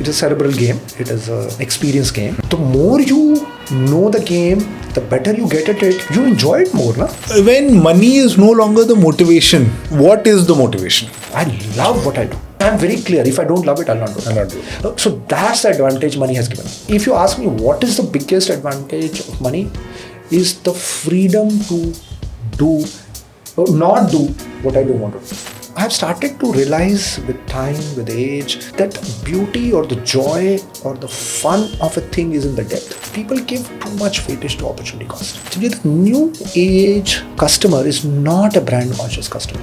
It is a cerebral game. It is an experience game. The more you know the game, the better you get at it. You enjoy it more, na? When money is no longer the motivation, what is the motivation? I love what I do. I'm very clear. If I don't love it, I'll not do it. So that's the advantage money has given. If you ask me what is the biggest advantage of money, is the freedom to do or not do what I don't want to do. I have started to realize with time, with age, that beauty or the joy or the fun of a thing is in the depth. People give too much weightage to opportunity cost. The new age customer is not a brand conscious customer.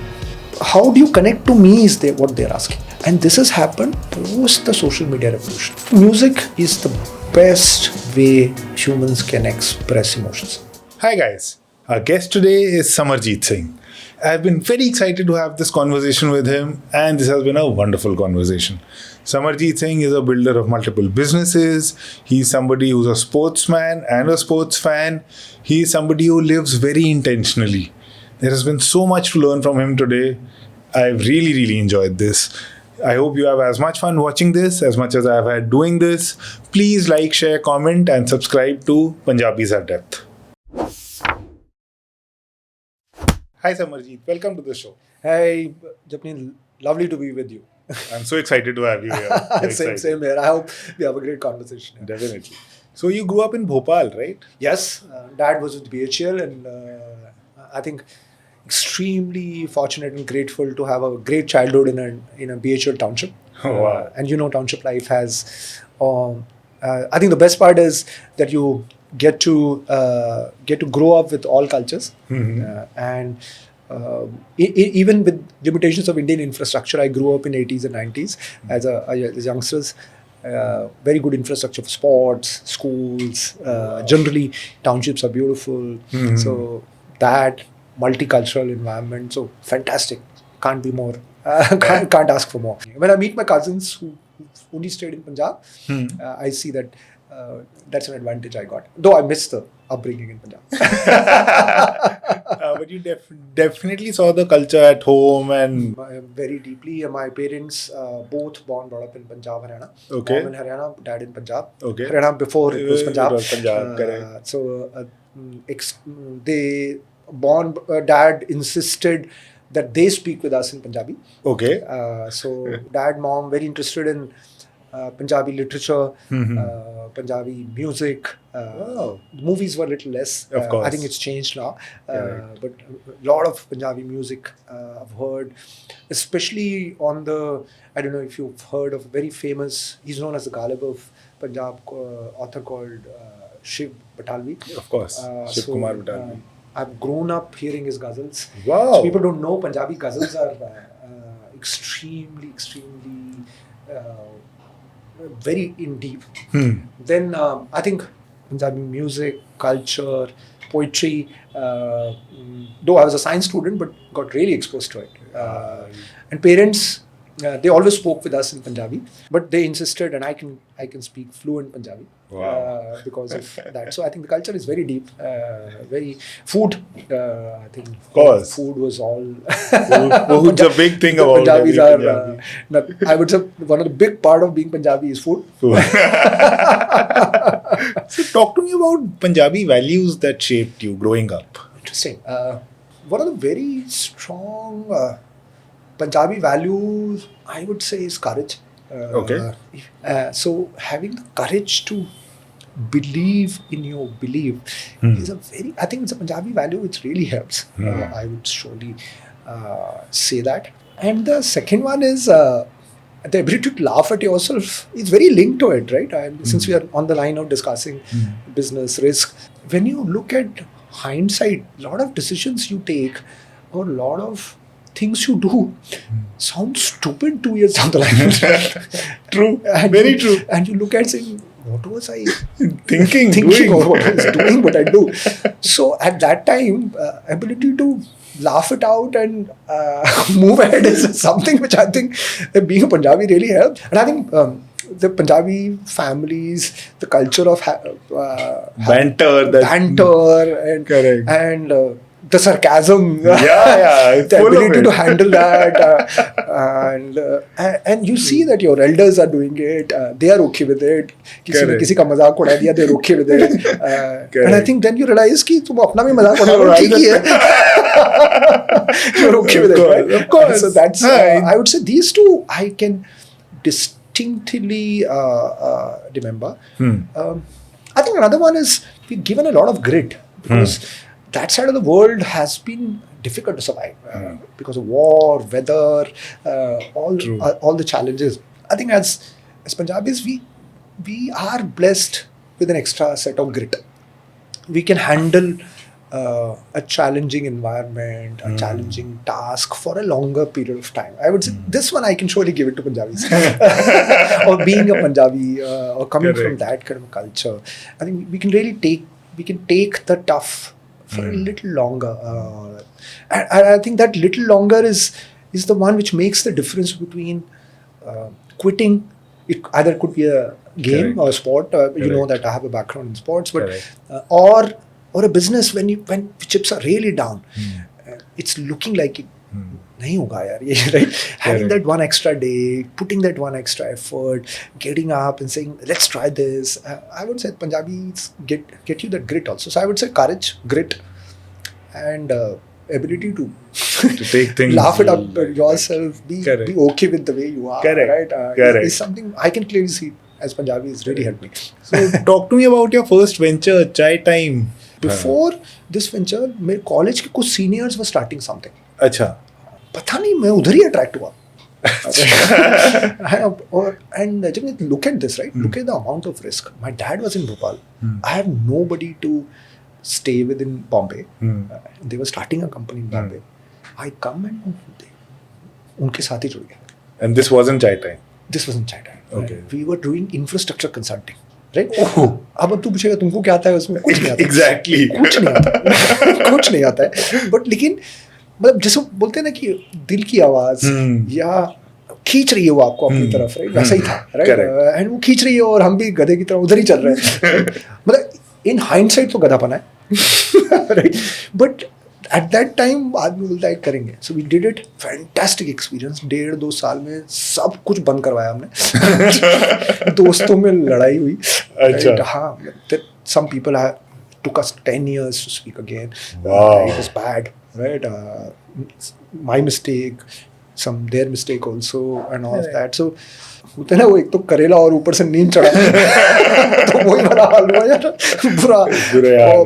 How do you connect to me is what they're asking. And this has happened post the social media revolution. Music is the best way humans can express emotions. Hi guys, our guest today is Samarjeet Singh. I've been very excited to have this conversation with him, and this has been a wonderful conversation. Samarjeet Singh is a builder of multiple businesses. He's somebody who's a sportsman and a sports fan. He's somebody who lives very intentionally. There has been so much to learn from him today. I've really enjoyed this. I hope you have as much fun watching this as much as I've had doing this. Please like, share, comment, and subscribe to Punjabis Have Depth. Hi Samarjeet, welcome to the show. Hey, Japneen, lovely to be with you. I'm so excited to have you here. Same here. I hope we have a great conversation here. Definitely. So you grew up in Bhopal, right? Yes, Dad was with BHL, and I think extremely fortunate and grateful to have a great childhood in a BHL township. Oh, wow. And township life has. I think the best part is that you get to grow up with all cultures, and even with limitations of Indian infrastructure. I grew up in 80s and 90s as youngsters. Very good infrastructure for sports, schools. Generally, townships are beautiful. So that multicultural environment, so fantastic. Can't be more. Can't ask for more. When I meet my cousins who only stayed in Punjab, I see that that's an advantage I got. Though I miss the upbringing in Punjab. But you definitely saw the culture at home and... Very deeply. My parents both born brought up in Punjab, Haryana. Okay. Mom in Haryana, dad in Punjab. Okay. Haryana before it was Punjab. It was Punjab, correct. So dad insisted that they speak with us in Punjabi. Okay. So dad, mom, very interested in Punjabi literature, Punjabi music. Wow. Movies were a little less. Of course. I think it's changed now. But a lot of Punjabi music I've heard, especially on the, I don't know if you've heard of very famous, he's known as the Ghalib of Punjab, author called Shiv Batalvi. Of course. Shiv Kumar Batalvi. I've grown up hearing his ghazals. Wow. So people don't know Punjabi ghazals are extremely very in deep. Then I think Punjabi music, culture, poetry, though I was a science student but got really exposed to it. And parents, they always spoke with us in Punjabi, but they insisted, and I can speak fluent Punjabi. Wow. Because of that. So I think the culture is very deep. Very food. I think of course. Food was all. Food's a big thing about Punjabis are. I would say one of the big part of being Punjabi is food. So talk to me about Punjabi values that shaped you growing up. Interesting. One of the very strong Punjabi values, I would say, is courage. Okay. So having the courage to believe in your belief is I think it's a Punjabi value which really helps. I would surely say that. And the second one is the ability to laugh at yourself. It's very linked to it, right? And since we are on the line of discussing business risk, when you look at hindsight, a lot of decisions you take or a lot of things you do sound stupid 2 years down the line. True. Very true. And you look at saying, what was I thinking or what I was doing, what I do. So at that time, ability to laugh it out and move ahead is something which I think being a Punjabi really helps. And I think the Punjabi families, the culture of banter, and correct. And the sarcasm, It's the full of ability it. to handle that, and you see that your elders are doing it. They are okay with it. किसी ने Correct. किसी का मजाक उड़ा दिया, they're okay with it. And I think then you realize कि तुम अपना भी मजाक उड़ा रहे हो, ठीक ही है. You're okay with it, right? Of course. So that's I would say these two I can distinctly remember. I think another one is we've given a lot of grit because that side of the world has been difficult to survive because of war, weather, all the challenges. I think as Punjabis, we are blessed with an extra set of grit. We can handle a challenging environment, a challenging task for a longer period of time. I would say this one I can surely give it to Punjabis. Or being a Punjabi or coming from that kind of culture. I think we can really take the tough for a little longer. And I think that little longer is the one which makes the difference between quitting. It either could be a game or a sport. You know that I have a background in sports, but or a business when chips are really down, it's looking like it nahi hoga yaar, right? Having that one extra day, putting that one extra effort, getting up and saying let's try this. I would say Punjabis get you that grit also. So I would say courage, grit, and ability to take things, laugh it up yourself, be okay with the way you are, right? Is something I can clearly see as Punjabis really helped me. So talk to me about your first venture, Chai Time. Before this venture, मेरे college के कुछ seniors were starting something. अच्छा. पता नहीं मैं उधर ही attract हुआ. And जब look at this, right? Look at the amount of risk. My dad was in Bhopal. I have nobody to stay with in Bombay. They were starting a company in Bombay. I come and उनके साथ ही जुड़ गया. And this wasn't Chai Time. This wasn't Chai Time. Okay. We were doing infrastructure consulting. Right? अब तू पूछेगा तुमको क्या आता है उसमें, कुछ नहीं आता. Exactly. कुछ नहीं आता. कुछ नहीं आता है. But लेकिन मतलब जैसे बोलते हैं ना कि दिल की आवाज या खींच रही है वो आपको अपनी तरफ, राइट? वैसा ही था, राइट? एंड वो खींच रही है और हम भी गधे की तरह उधर ही चल रहे हैं. मतलब इन हाइंडसाइट तो गधापना है, right? But at that time आदमी बोलता है करेंगे. So we did it. Fantastic experience. 1.5-2 साल में सब कुछ बंद करवाया हमने. दोस्तों में लड़ाई हुई. अच्छा. हाँ. Some people took us 10 years to speak again. Wow. It was bad, right? My mistake, their mistake also, and all of that. So होता है ना वो एक तो करेला और ऊपर से नींद चढ़ा. तो वही वाला हाल हुआ यार. बुरा.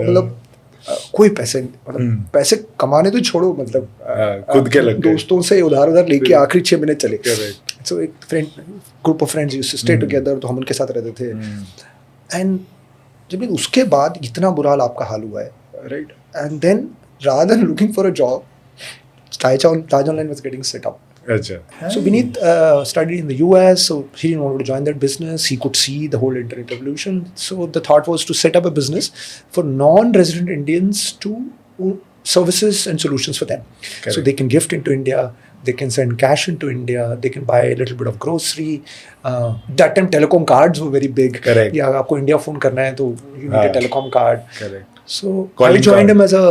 मतलब कोई पैसे कमाने तो छोड़ो, मतलब खुद के लग गए. दोस्तों से उधार लेके आखिरी 6 महीने चले. सो एक group of friends used to stay together, तो हम उनके साथ रहते थे. एंड जब उसके बाद इतना बुरा हाल आपका हाल हुआ है, right? And then rather than looking for a job, Taj Online was getting set up. Achha. So Vineet studied in the US, so he didn't want to join that business. He could see the whole internet revolution. So the thought was to set up a business for non-resident Indians to services and solutions for them. Correct. So they can gift into India, they can send cash into India, they can buy a little bit of grocery. That time telecom cards were very big. Correct. Yeah, आपको India phone करना है तो you need a telecom card. Correct. So Calling I joined card. him as a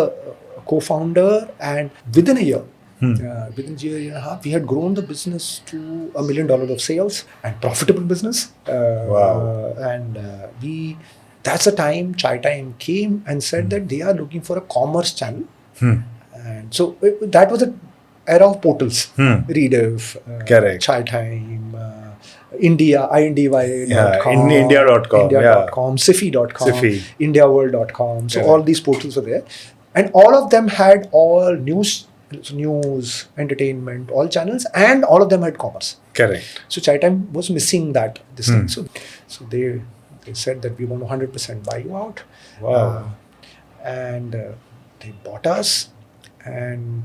co-founder, and within a year, within a year and a half, we had grown the business to $1 million of sales and profitable business. Wow. And that's the time Chai Time came and said that they are looking for a commerce channel. And so that was an era of portals. Rediff, Chai Time, India, indy.com, India.com, Sifi.com, Indiaworld.com. So all these portals were there. And all of them had all news, entertainment, all channels, and all of them had commerce. Correct. So Chai Time was missing this thing. So they said that we want to 100% buy you out. Wow. And they bought us, and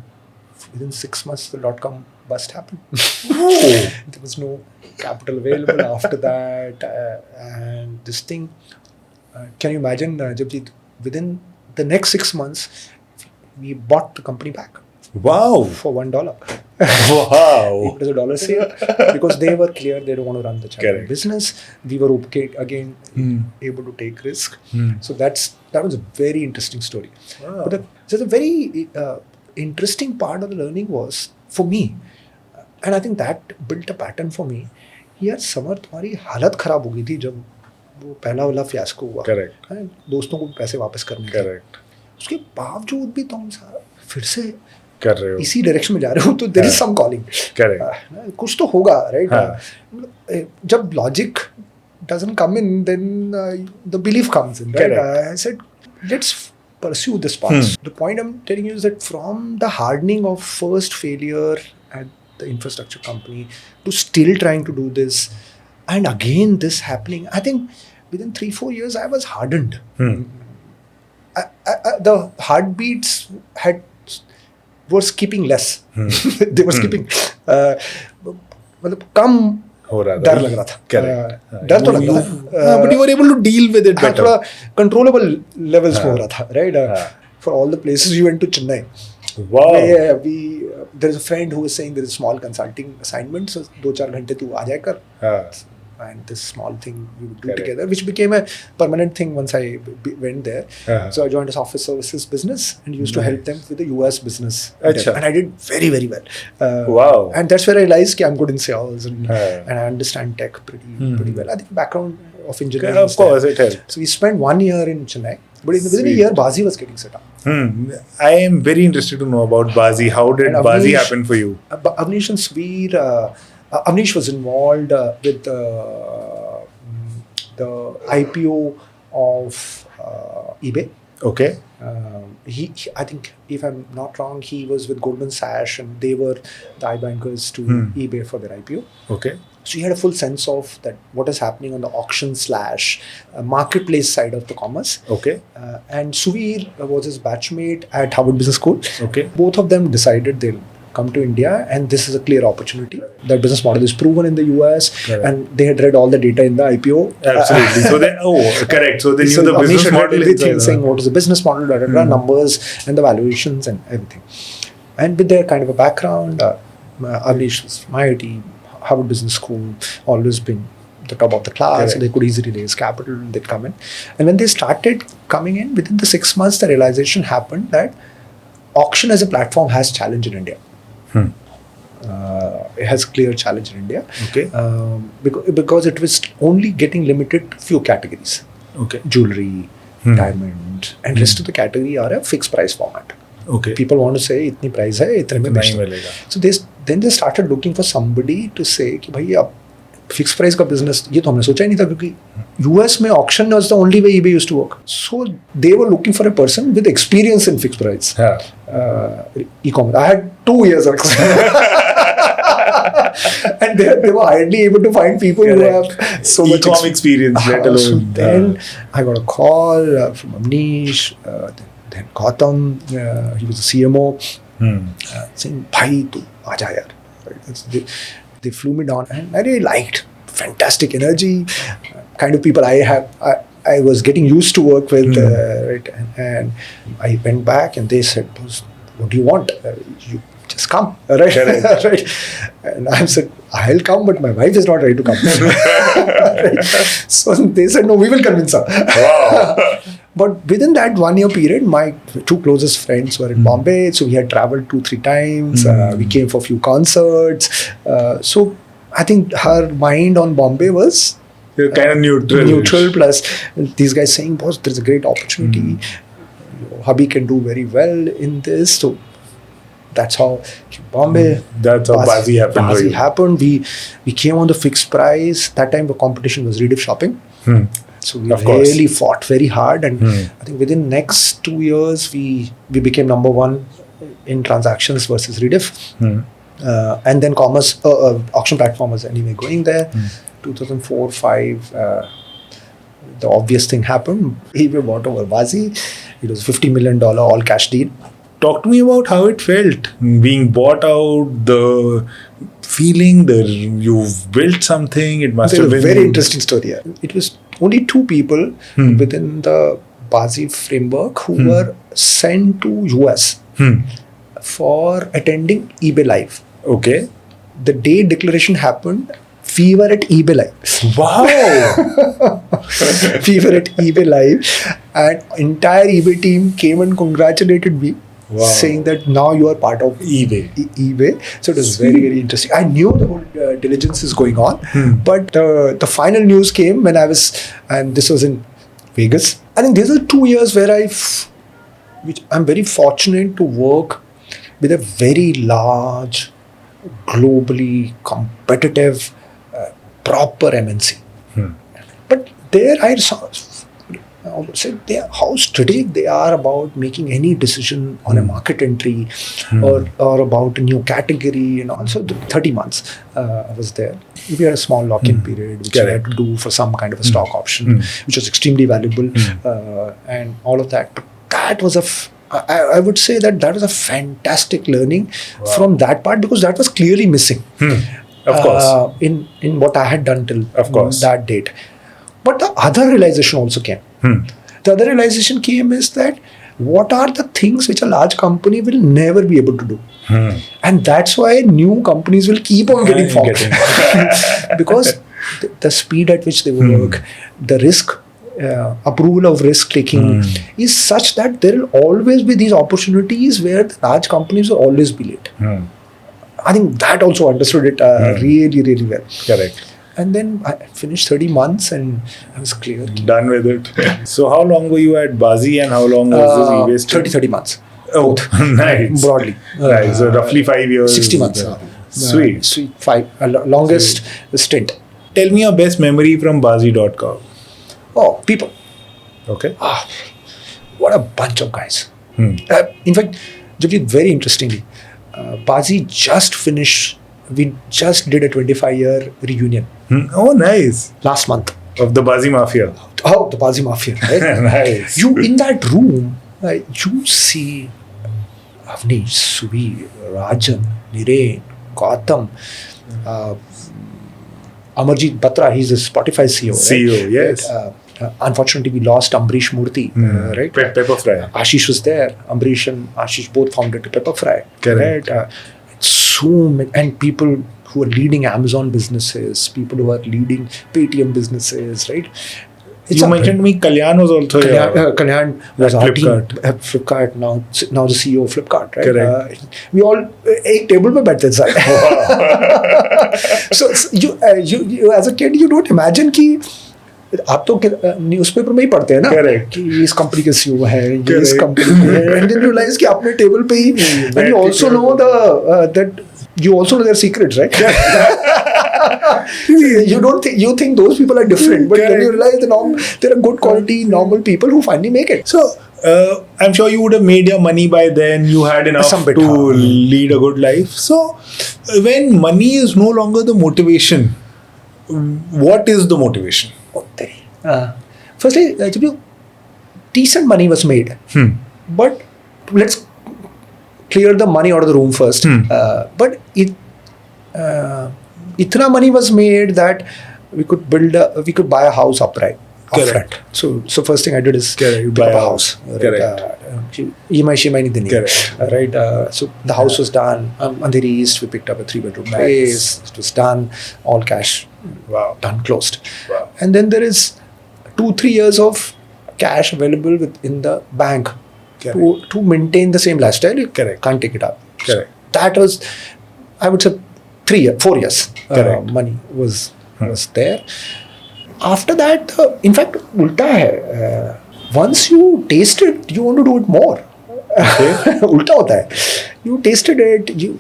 within 6 months the .com bust happened. There was no capital available after that, and this thing. Can you imagine, Jabjeet? Within the next 6 months, we bought the company back. Wow. for $1. Wow. It was a dollar sale because they were clear they don't want to run the charitable Correct. business. We were okay again, able to take risk. So that was a very interesting story. Wow. But the very interesting part of the learning was for me, and I think that built a pattern for me. यार summer तुम्हारी हालत खराब हो गई थी जब वो पहला वाला फियास्को हुआ. Correct. दोस्तों को पैसे वापस करने थे. Correct. उसके बावजूद भी तुम फिर से कर रहे हो. इसी डायरेक्शन में जा रहे हो तो there is some calling. Correct. कुछ तो होगा, राइट? हाँ. जब logic doesn't come in, then the belief comes in, right? I said, let's pursue this path. The point I'm telling you is that from the hardening of first failure at the infrastructure company to still trying to do this, and again this happening, I think within 3-4 years I was hardened. The heartbeats were skipping less. They were skipping. मतलब कम हो रहा था. डर लग रहा था. डर तो लग रहा था. But you were able to deal with it better. थोड़ा controllable levels में हो रहा था, right? For all the places we went to Chennai. Wow. There is a friend who was saying there is a small consulting assignment, so 2-4 घंटे तू आ जाया कर. And this small thing we would do Correct. together, which became a permanent thing once I went there. So I joined a office services business and used to help them with the US business. Achha. And I did very, very well. Wow. And that's where I realized that I'm good in sales and I understand tech pretty well. I think background of engineering. Of course, it helped. So we spent 1 year in Chennai. But within a year, Bazi was getting set up. I am very interested to know about Bazi. How did Bazi happen for you? Avnish and Sweer, Avnish was involved with the IPO of eBay. Okay. I think, if I'm not wrong, he was with Goldman Sachs and they were the iBankers to eBay for their IPO. Okay. So he had a full sense of that what is happening on the auction / marketplace side of the commerce. Okay. And Suvir was his batchmate at Harvard Business School. Okay. Both of them decided they'll come to India and this is a clear opportunity. That business model is proven in the US. Correct. And they had read all the data in the IPO. Absolutely. So they, correct. So they knew the business model. Everything, saying what is the business model, numbers and the valuations and everything. And with their kind of a background, Avnish was from IIT, Harvard Business School, always been the top of the class, so they could easily raise capital, they'd come in. And when they started coming in, within the 6 months, the realization happened that auction as a platform has challenge in India. It has clear challenge in India. Okay. Because it was only getting limited to few categories. Okay. Jewelry, diamond, and rest of the category are a fixed price format. Okay. People want to say इतनी price है, इतने में बेचना. So then they started looking for somebody to say कि भाई अब fixed price का business ये तो हमने सोचा ही नहीं था क्योंकि US में auction was the only way eBay used to work. So they were looking for a person with experience in fixed price. E-commerce. I had 2 years of experience. And they were hardly able to find people who have so much e-com experience, let alone. So then I got a call from Amnish, then Gautam, he was the CMO, saying, "Bhai, tu aaja yaar." They flew me down, and I really liked. Fantastic energy, kind of people I was getting used to work with, right? And I went back, and they said, "What do you want? You just come, right?" Right? And I said, "I'll come, but my wife is not ready to come." Right? So they said, "No, we will convince her." Wow. But within that 1 year period, my 2 closest friends were in Bombay, so we had traveled 2-3 times. We came for a few concerts. So I think her mind on Bombay was kind of neutral. Plus these guys saying, "Boss, there's a great opportunity. Hubby can do very well in this." So that's how Bombay. That's how Bazi happened. Bazi happened. We came on the fixed price. That time the competition was Rediff Shopping. So we really fought very hard, and I think within next 2 years we became number 1 in transactions versus Rediff. And then commerce auction platform was anyway going there. 2004-5, the obvious thing happened. eBay bought over Bazi. It was a $50 million all cash deal. Talk to me about how it felt being bought out, the feeling that you've built something. It must have been a very interesting story. It was only 2 people within the Bazi framework who were sent to US for attending eBay Live. Okay. The day declaration happened, we were at eBay Live. Wow. We were at eBay Live, and entire eBay team came and congratulated me, saying that now you are part of eBay. eBay. So it was very, very interesting. I knew the whole diligence is going on, but the final news came when and this was in Vegas. I think these are 2 years where which I'm very fortunate to work with a very large, globally competitive, proper MNC. But there I said how strategic they are about making any decision on a market entry or about a new category. And also 30 months I was there. We had a small lock-in period which I had to do for some kind of a stock option, which was extremely valuable, and all of that. That was I would say that was a fantastic learning from that part, because that was clearly missing. Of course. In what I had done till that date. But the other realization also came. The other realization came is that what are the things which a large company will never be able to do? And that's why new companies will keep on getting formed. Because the speed at which they work, the risk, approval of risk taking is such that there will always be these opportunities where the large companies will always be late. I think that also understood it really, really well. Correct. And then I finished 30 months and I was clear. Done with it. So how long were you at Bazi and how long was this eBay? 30 months. Oh, nice. Broadly. Right, so roughly 5 years. 60 months. Sweet. Sweet. Longest stint. Tell me your best memory from Bazi.com. Oh, people. Okay. What a bunch of guys. In fact, very interestingly, Bazi just finished. We just did a 25-year reunion. Oh, nice. Last month. Of the Bazi Mafia. Oh, the Bazi Mafia, right? Nice. You, in that room, you see Avnish, Subi, Rajan, Niren, Gautam, Amarjeet Batra, he's a Spotify CEO. CEO, right? yes. Unfortunately, we lost Ambrish Murthy, right? Pepper Fry. Ashish was there. Ambrish and Ashish both founded Pepper Fry. Correct. Right? So many, and people who are leading Amazon businesses, people who are leading Paytm businesses, right? You mentioned to me Kalyan was also Kalyan was our team Flipkart. at Flipkart, now the CEO of Flipkart, right? Correct. We all एक table पे बैठते थे. So you as a kid you don't imagine कि आप तो newspaper में ही पढ़ते हैं ना कि इस कंपनी के सीईओ है, ये इस कंपनी है, and then you realize कि अपने टेबल पे ही, and you also know their secrets, right? you think those people are different, but then you realize there are good quality normal people who finally make it. So I'm sure you would have made your money by then. You had enough to lead a good life. So when money is no longer the motivation, what is the motivation? Firstly, decent money was made, but let's clear the money out of the room first. But itna money was made that we could buy a house upfront. So first thing I did is buy a house. EMI nahi deni. Right. So the house was done. Andheri East, we picked up a 3-bedroom place. It was done. All cash. Wow. Done, closed. Wow. And then there is 2-3 years of cash available within the bank to maintain the same lifestyle. You can't take it up. Correct. So that was, I would say, 4 years. Money was there. After that, in fact, ulta hai. Once you taste it, you want to do it more. Ulta hota hai. You tasted it, you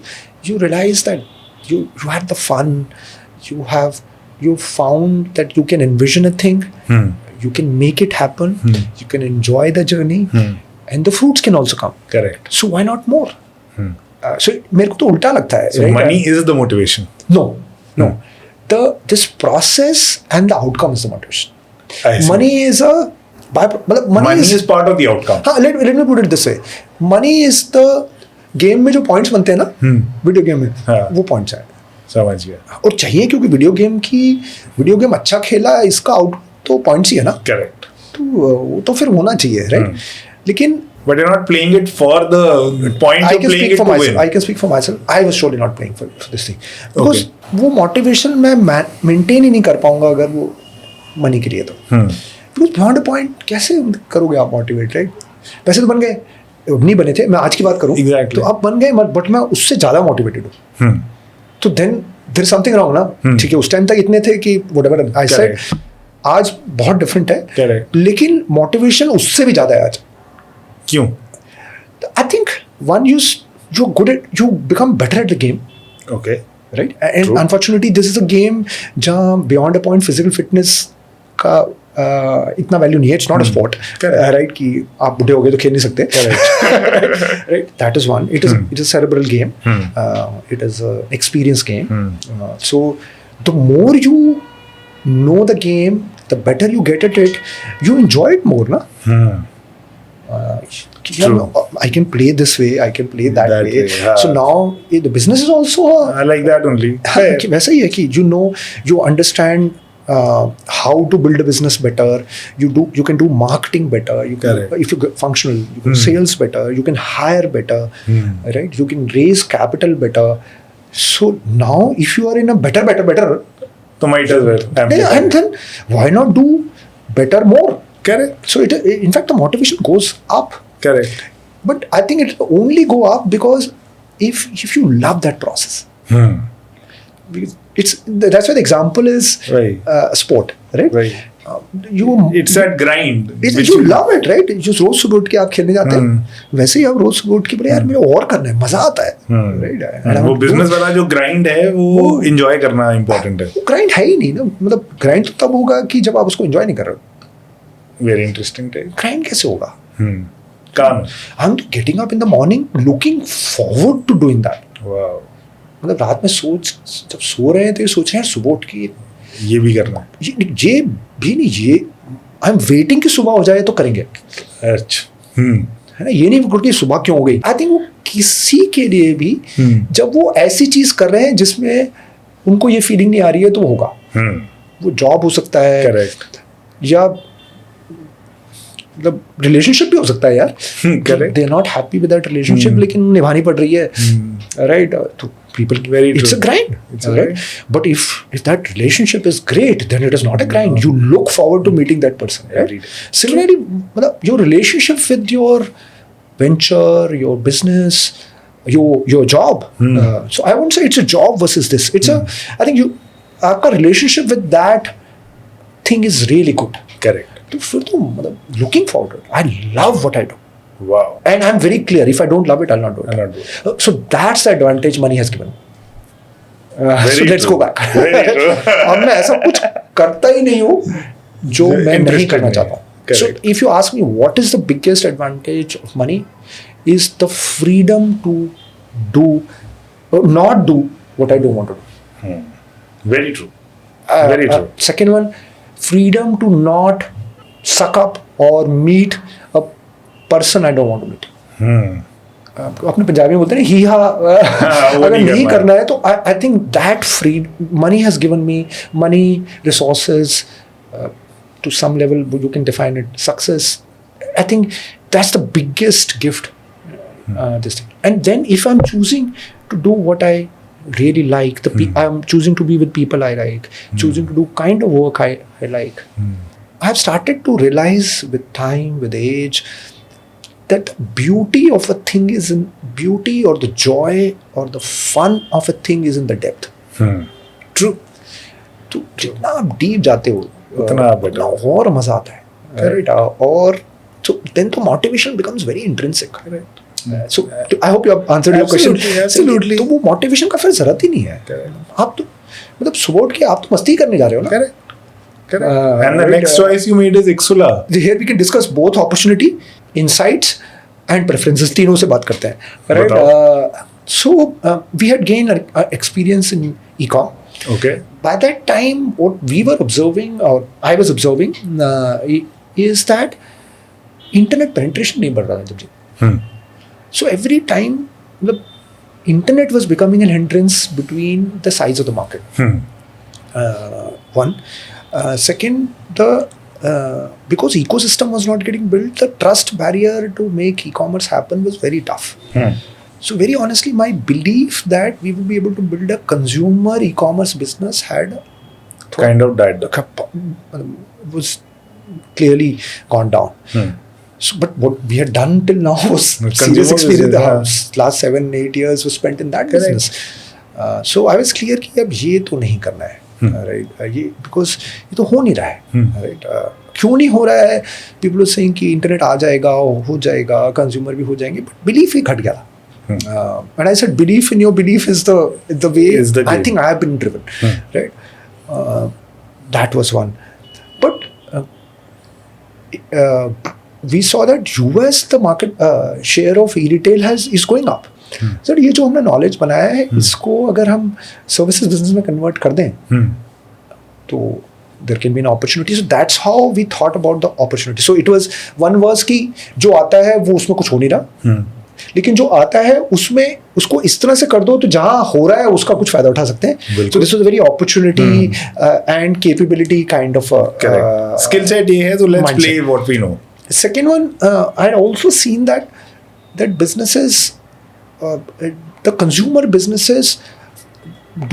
realize that you had the fun, you found that you can envision a thing, you can make it happen, you can enjoy the journey, and the fruits can also come. Correct. So why not more? So मेरे को तो उल्टा लगता है. So money is the motivation. No. This process and the outcome is the motivation. Money is a byproduct. Money is part of the outcome. Let me put it this way. Money is the game में जो points बनते हैं ना, video game में, वो points है. समझ गया. और चाहिए क्योंकि वीडियो गेम अच्छा खेला, इसका आउट तो points ही है ना. Correct. तो वो तो फिर होना चाहिए, right? लेकिन But you're not playing it for the point I of can playing speak it for to myself. win. I can speak for myself. I was surely not playing for this thing because वो motivation मैं maintain ही नहीं कर पाऊंगा अगर वो money के लिए तो. Because beyond a point कैसे करोगे आप motivate, right? वैसे तो बन गए, नहीं बने थे. मैं आज की बात करूँ. Exactly. तो अब बन गए, but मैं उससे ज़्यादा motivated हूँ. तो then there is something wrong ना. ठीक है, उस टाइम तक इतने थे कि whatever I said. आज बहुत डिफरेंट है. Correct. लेकिन मोटिवेशन उससे भी ज़्यादा है आज. क्यों? I think one you're good at, you become better at the game, Okay. right? And True. unfortunately, this is a game जहाँ beyond a point physical fitness का इतना वैल्यू नहीं है. It's not a sport, right? कि आप बुढ़े हो गए तो खेल नहीं सकते. Right? That is one. It is a cerebral game. It is an experience game. So the more you know the game, the better you get at it. You enjoy it more, na? I can play this way, I can play that way. yeah. So now the business is also I like that only. कि वैसा ही है कि you understand how to build a business better. You can do marketing better. You can, Correct. if you get functional, you can sales better. You can hire better, right? You can raise capital better. So now if you are in a better, So might as well. and then why not do better more? Correct. So in fact the motivation goes up. Correct. But I think it will only go up because if you love that process. Because that's why the example is Right. sport, right? Right. It's that grind. which you love it, right? जो रोज सुबह उठ के आप खेलने जाते हैं वैसे ही आप रोज सुबह उठ के बोले यार मुझे और करना है, मजा आता है, right? वो बिजनेस वाला जो ग्राइंड है वो एंजॉय करना इम्पोर्टेंट है. वो ग्राइंड है ही नहीं ना. मतलब ग्राइंड तो तब होगा कि जब आप उसको एंजॉय नहीं कर रहे हो. Very interesting take. ग्राइंड कैसे होगा? काम. I'm getting up in the morning looking forward to doing that. Wow. मतलब रात में जब सो रहे हैं तो ये सोच रहे हैं सुबह उठ के ये भी करना. ये भी नहीं, ये आई एम वेटिंग कि सुबह हो जाए तो करेंगे. अच्छा. है ना, ये नहीं उठ के सुबह क्यों हो गई. आई थिंक वो किसी के लिए भी जब वो ऐसी चीज कर रहे हैं जिसमें उनको ये फीलिंग नहीं आ रही है तो वो होगा. वो जॉब हो सकता है. करेक्ट. या मतलब रिलेशनशिप भी हो सकता है यार. They are not happy with that relationship लेकिन निभानी पड़ रही है, राइट? तो people, Very it's true. a grind. It's a right? But if that relationship is great, then it is not a grind. You look forward to meeting that person, right? Every day. Similarly, your relationship with your venture, your business, your job. So I won't say it's a job versus this. It's I think आपका relationship with that thing is really good. Correct. तो फिर तो मतलब looking forward. I love what I do. Wow. And I'm very clear. If I don't love it, I'll not do it. I'll not do it. So that's the advantage money has given. So let's true. go back. Very true. अब मैं ऐसा कुछ करता ही नहीं हूँ जो मैं नहीं करना चाहता हूँ. So if you ask me what is the biggest advantage of money, is the freedom to do or not do what I don't want to do. Very true. Very true. Second one, freedom to not suck up or meet a person I don't want to meet. अपने पंजाबी में बोलते हैं ही हा. अगर नहीं करना है तो I think that money has given me money, resources, to some level you can define it, success. I think that's the biggest gift. This thing. And then if I'm choosing to do what I really like, I'm choosing to be with people I like, choosing to do kind of work I like. I've started to realize with time, with age, that beauty of a thing is in beauty, or the joy or the fun of a thing is in the depth. True. तो जितना आप deep जाते हो उतना और मजा आता है, right? और so then the motivation becomes very intrinsic. So I hope you have answered your question. Absolutely. तो वो motivation का फिर जरूरत ही नहीं है. आप तो मतलब सुबह उठ के आप तो मस्ती करने जा रहे हो ना. Correct. And the next choice you made is Iksula. Here we can discuss both opportunity, insights and preferences. तीनों से बात करते हैं, right? So we had gained experience in e-com. Okay. By that time, what we were observing, or I was observing, is that internet penetration नहीं बढ़ रहा था जब. So every time the internet was becoming an hindrance between the size of the market. One. Second, the because ecosystem was not getting built, the trust barrier to make e-commerce happen was very tough. So very honestly, my belief that we would be able to build a consumer e-commerce business had Kind of died. was clearly gone down. So, but what we had done till now was serious experience. The last 7-8 years was spent in that business. So I was clear कि अब ये तो नहीं करना है, right? ये because ये तो हो नहीं रहा है, right? क्यों नहीं हो रहा है? People are saying कि इंटरनेट आ जाएगा, हो जाएगा, कंज्यूमर भी हो जाएंगे, but belief ही घट गया था. And I said, belief in your belief is the way I think I have been driven, right? That was one, but we saw that US the market share of e-retail is going up. Sir ये जो हमने knowledge बनाया है इसको अगर हम services business में convert कर दें तो there can be an opportunity. So that's how we thought about the opportunity. So it was one was कि जो आता है वो उसमें कुछ हो नहीं रहा, लेकिन जो आता है उसमें उसको इस तरह से कर दो तो जहां हो रहा है उसका कुछ फायदा उठा सकते हैं. So this was very opportunity and capability kind of skill set ये है, तो let's play what we know. Second one, I had also seen that businesses, the consumer businesses,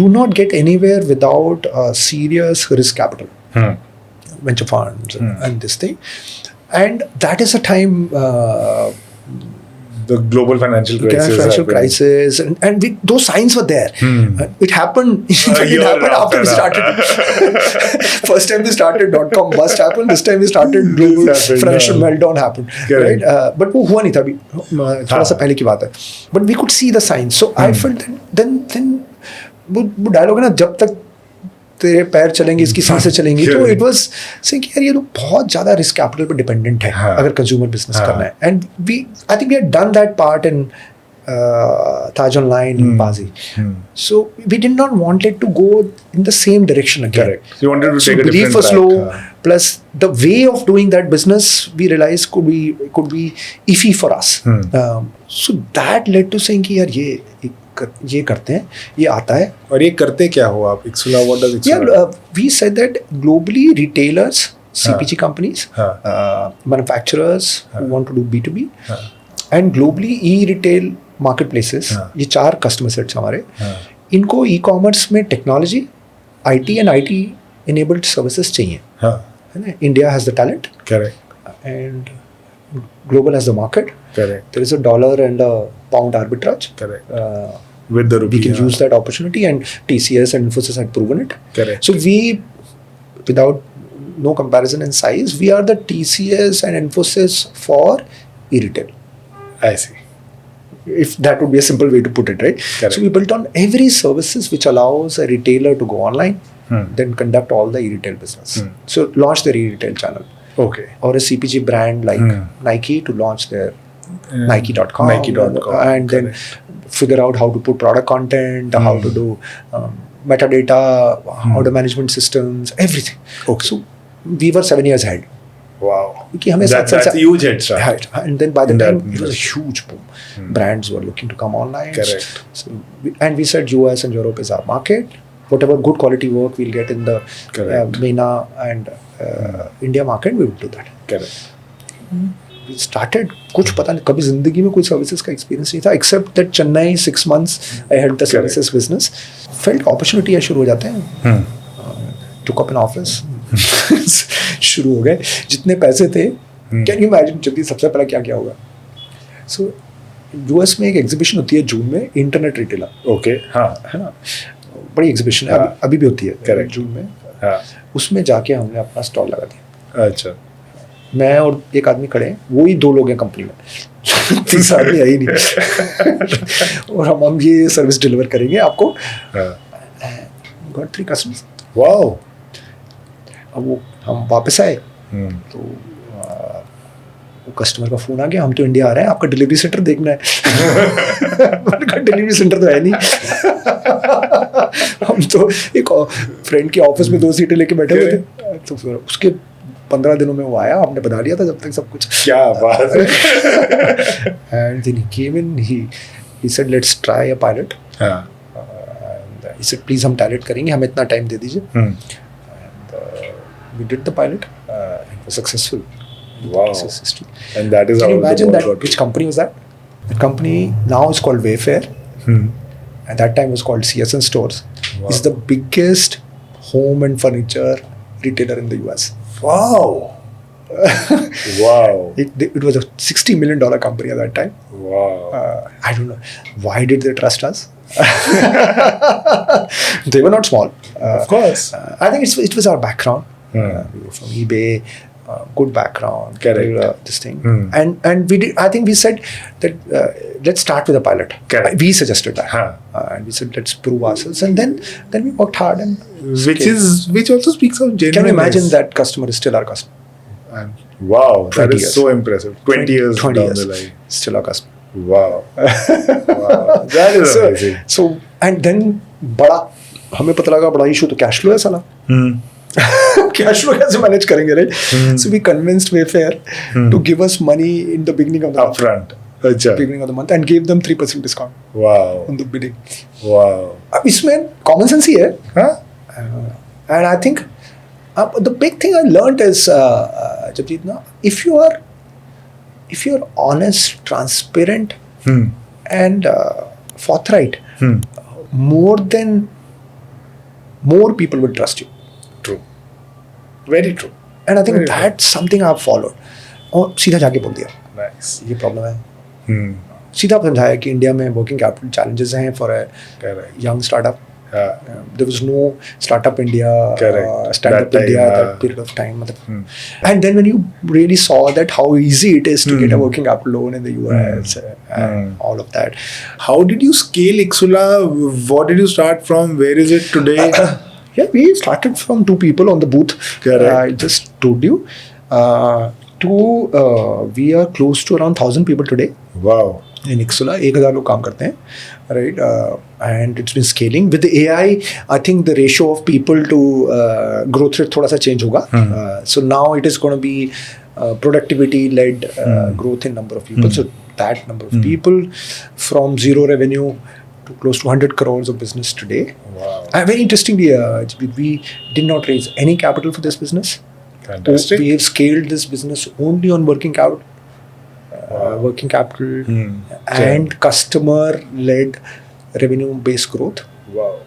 do not get anywhere without serious risk capital, venture funds, and this thing, and that is a time. The global financial crisis, and those signs were there. It happened. It happened after we started. First time we started, .com bust happened. This time we started, global financial meltdown happened. Right? But वो हुआ नहीं था अभी, थोड़ा सा पहले की बात है. But we could see the signs. So I felt that then वो dialogue है ना, जब तक तेरे पैर चलेंगे इसकी सांसें चलेंगी. तो इट वाज सेइंग यार ये तो बहुत ज्यादा रिस्क कैपिटल पे डिपेंडेंट है अगर कंज्यूमर बिजनेस करना है. And I think we had done that part in Taj online in Baazi. So we did not wanted to go in the same direction again. You wanted to take a belief different was track. low, plus the way of doing that business we realized could be iffy for us. So that led to saying कि यार ये करते हैं, ये आता है. और ये करते क्या हो आप? Iksula, what does Iksula? Yeah, we said that globally retailers, CPG companies, manufacturers who want to do B2B, and globally e-retail marketplaces, ये 4 customer sets हमारे, इनको e-commerce में technology, IT and IT enabled services चाहिए. है ना? India has the talent. Correct. And global has the market. Correct. There is a dollar and a pound arbitrage. Correct. With the rupee, we can use that opportunity, and TCS and Infosys had proven it. Correct. So we, without no comparison in size, we are the TCS and Infosys for e-retail. I see. If that would be a simple way to put it, right? Correct. So we built on every services which allows a retailer to go online, then conduct all the e-retail business. So launch their e-retail channel. Okay. Or a CPG brand like Nike to launch their Nike.com. And then figure out how to put product content, how to do metadata, order management systems, everything. Okay. So we were 7 years ahead. Wow. That's a huge head start. And then by the time it was a huge boom. Brands were looking to come online. Correct. So and we said US and Europe is our market. Whatever good quality work we'll get in the MENA and India market, we will do that. Correct. We started, कुछ पता नहीं, कभी जिंदगी में कोई services का experience नहीं था, except that Chennai 6 months I held the services business. Felt opportunity है, शुरू हो जाते हैं. टुक अप एन ऑफिस, शुरू हो गए. जितने पैसे थे, कैन यू इमेजिन जब सबसे पहले क्या होगा. सो यूएस में एक एग्जीबिशन होती है जून में, इंटरनेट रिटेलर. ओके. हाँ, है ना, बड़ी एग्जीबिशन है, अभी भी होती है. करेक्ट. जून में. उसमें जाके हमने अपना स्टॉल लगा दिया. अच्छा. मैं और एक आदमी खड़े हैं, वही 2 लोग हैं कंपनी में, 3 आदमी है ही नहीं. और हम ये सर्विस डिलीवर करेंगे आपको. Got 3 customers. वाओ. अब वो हम वापस आए तो वो कस्टमर का फोन आ गया, हम तो इंडिया आ रहे हैं, आपका डिलीवरी सेंटर देखना है. मैंने कहा डिलीवरी सेंटर तो है नहीं. हम तो एक फ्रेंड के ऑफिस में 2 सीटें लेके बैठे हुए थे. तो फिर उसके 15 दिनों में वो आया, आपने बता दिया था जब तक सब कुछ. क्या बात है. And then he came in, he said let's try a pilot. He said please हम टारगेट करेंगे, हमें इतना टाइम दे दीजिए. And We did the pilot. It was successful. Wow. And that is Can how you imagine the that? ball got Which company was that? The company now is called Wayfair. At that time was called CSN Stores. Wow. It's the biggest home and furniture retailer in the US. Wow. Wow. It was a $60 million company at that time. Wow. I don't know. Why did they trust us? They were not small. Of course. I think it was our background. We were from eBay. Good background. Correct. This thing. And we did. I think we said that let's start with a pilot. Correct. We suggested that. And we said let's prove ourselves. And then we worked hard and Which also speaks of genuineness. Can you imagine that customer is still our customer? Wow, that is years. so impressive. 20 years down the line. Still our customer. Wow. Wow. That is amazing. So and then बड़ा हमें पता लगा बड़ा issue तो cash flow है साला. Cash flow कैसे manage करेंगे, right? So we convinced Wayfair to give us money in the beginning of the upfront. Beginning of the month and gave them 3% discount. Wow. On the bidding. Wow. अब इसमें common sense ही है. And I think the big thing I learned is Jabjeet, na, if you're honest, transparent, and forthright, more people will trust you. True. Very true. And I think that's something I've followed. और सीधा जाके बोल दिया. Nice. ये problem है. सीधा समझाया कि इंडिया में वर्किंग कैपिटल challenges हैं for a young startup. There was no startup India, stand-up India that period of time. And then when you really saw that how easy it is to get a working capital loan in the US and all of that. How did you scale Iksula? What did you start from? Where is it today? We started from 2 people on the booth. I just told you. We are close to around 1,000 people today. Wow. In Iksula, 1,000 लोग काम करते हैं, right? And it's been scaling with the AI. I think the ratio of people to growth rate थोड़ा सा change होगा. So now it is going to be productivity-led growth in number of people. So that number of people from zero revenue to close to 100 crores of business today. Wow. Very interestingly, we did not raise any capital for this business. Fantastic. We have scaled this business only on working capital. Working capital and customer-led revenue-based growth. Wow.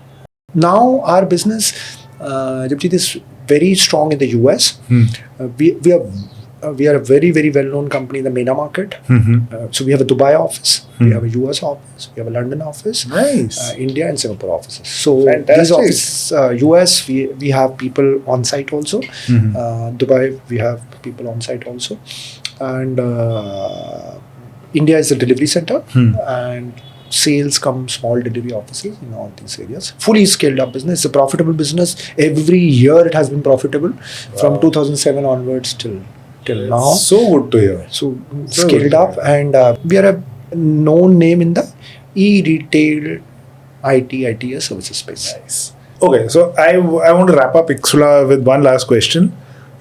Now our business, Jabjeet, is very strong in the US. We are a very, very well-known company in the MENA market. So we have a Dubai office, we have a US office, we have a London office, nice. India and Singapore offices. So fantastic. These offices, US, we have people on site also. Dubai, we have people on site also. And India is a delivery center and sales come small delivery offices in all these areas. Fully scaled up business. It's a profitable business. Every year it has been profitable from 2007 onwards till now. So good to hear. So scaled up and we are a known name in the e-retail ITS services space. Nice. Okay, so I want to wrap up Iksula with one last question.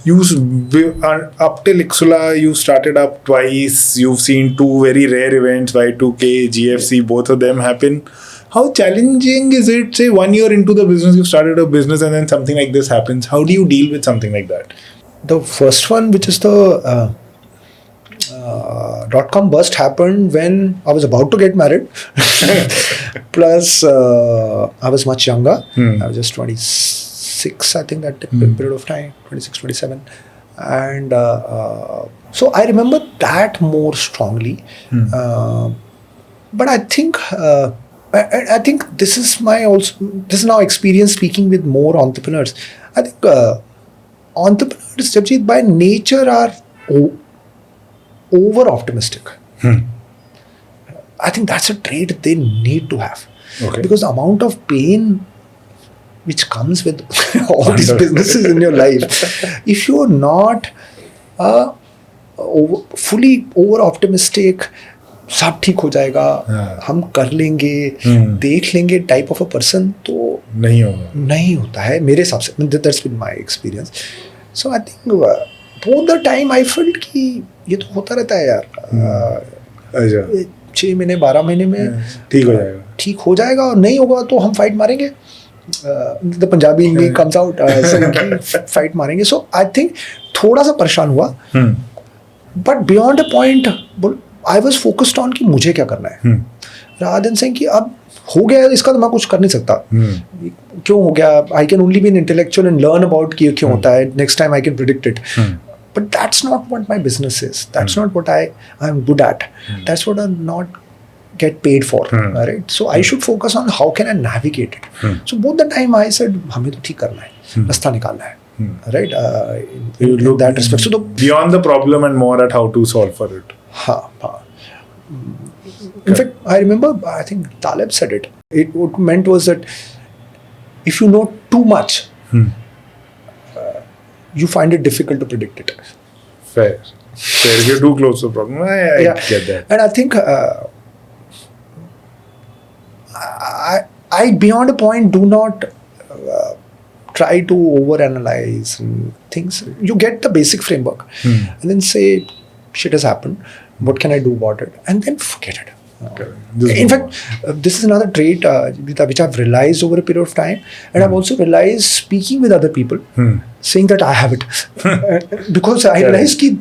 Up till Iksula, you started up twice. You've seen 2 very rare events, Y2K, GFC, both of them happen. How challenging is it, say 1 year into the business, you started a business and then something like this happens? How do you deal with something like that? The first one, which is the .com bust, happened when I was about to get married. Plus, I was much younger. I was just 26, I think, that period of time, 26, 27. And so I remember that more strongly. But I think this is now experience speaking with more entrepreneurs. I think entrepreneurs, Jabjeet, by nature are over optimistic. I think that's a trait they need to have. Okay. Because the amount of pain which comes with all these businesses in your life, if you're not fully over optimistic, सब ठीक हो जाएगा, हम कर लेंगे, देख लेंगे type of a person, तो नहीं होता है मेरे हिसाब से. That's been my experience. So I think both the time I felt कि ये तो होता रहता है यार, 6 महीने 12 महीने में ठीक हो जाएगा और नहीं होगा तो हम फाइट मारेंगे. the Punjabi in me comes out. Fight मारेंगे. So I think थोड़ा सा परेशान हुआ. But beyond a point, I was focused on कि मुझे क्या करना है. Rather than saying कि अब हो गया इसका तो मैं कुछ कर नहीं सकता. क्यों हो गया? I can only be an intellectual and learn about कि क्यों होता है. Next time I can predict it. But that's not what my business is. That's not what I'm good at. That's what I'm not get paid for. Right? So I should focus on how can I navigate it. So both the time I said हमें तो ठीक करना है, रास्ता निकालना है. Right? In that respect. So beyond the problem and more at how to solve for it. In fact, I remember, I think Taleb said it. What meant was that if you know too much, you find it difficult to predict it. Fair. If you're too close to the problem, I get that. And I think I beyond a point do not try to overanalyze things. You get the basic framework and then say, shit has happened. What can I do about it? And then forget it. In fact, this is another trait which I've realized over a period of time, and I've also realized speaking with other people, saying that I have it, because I realized that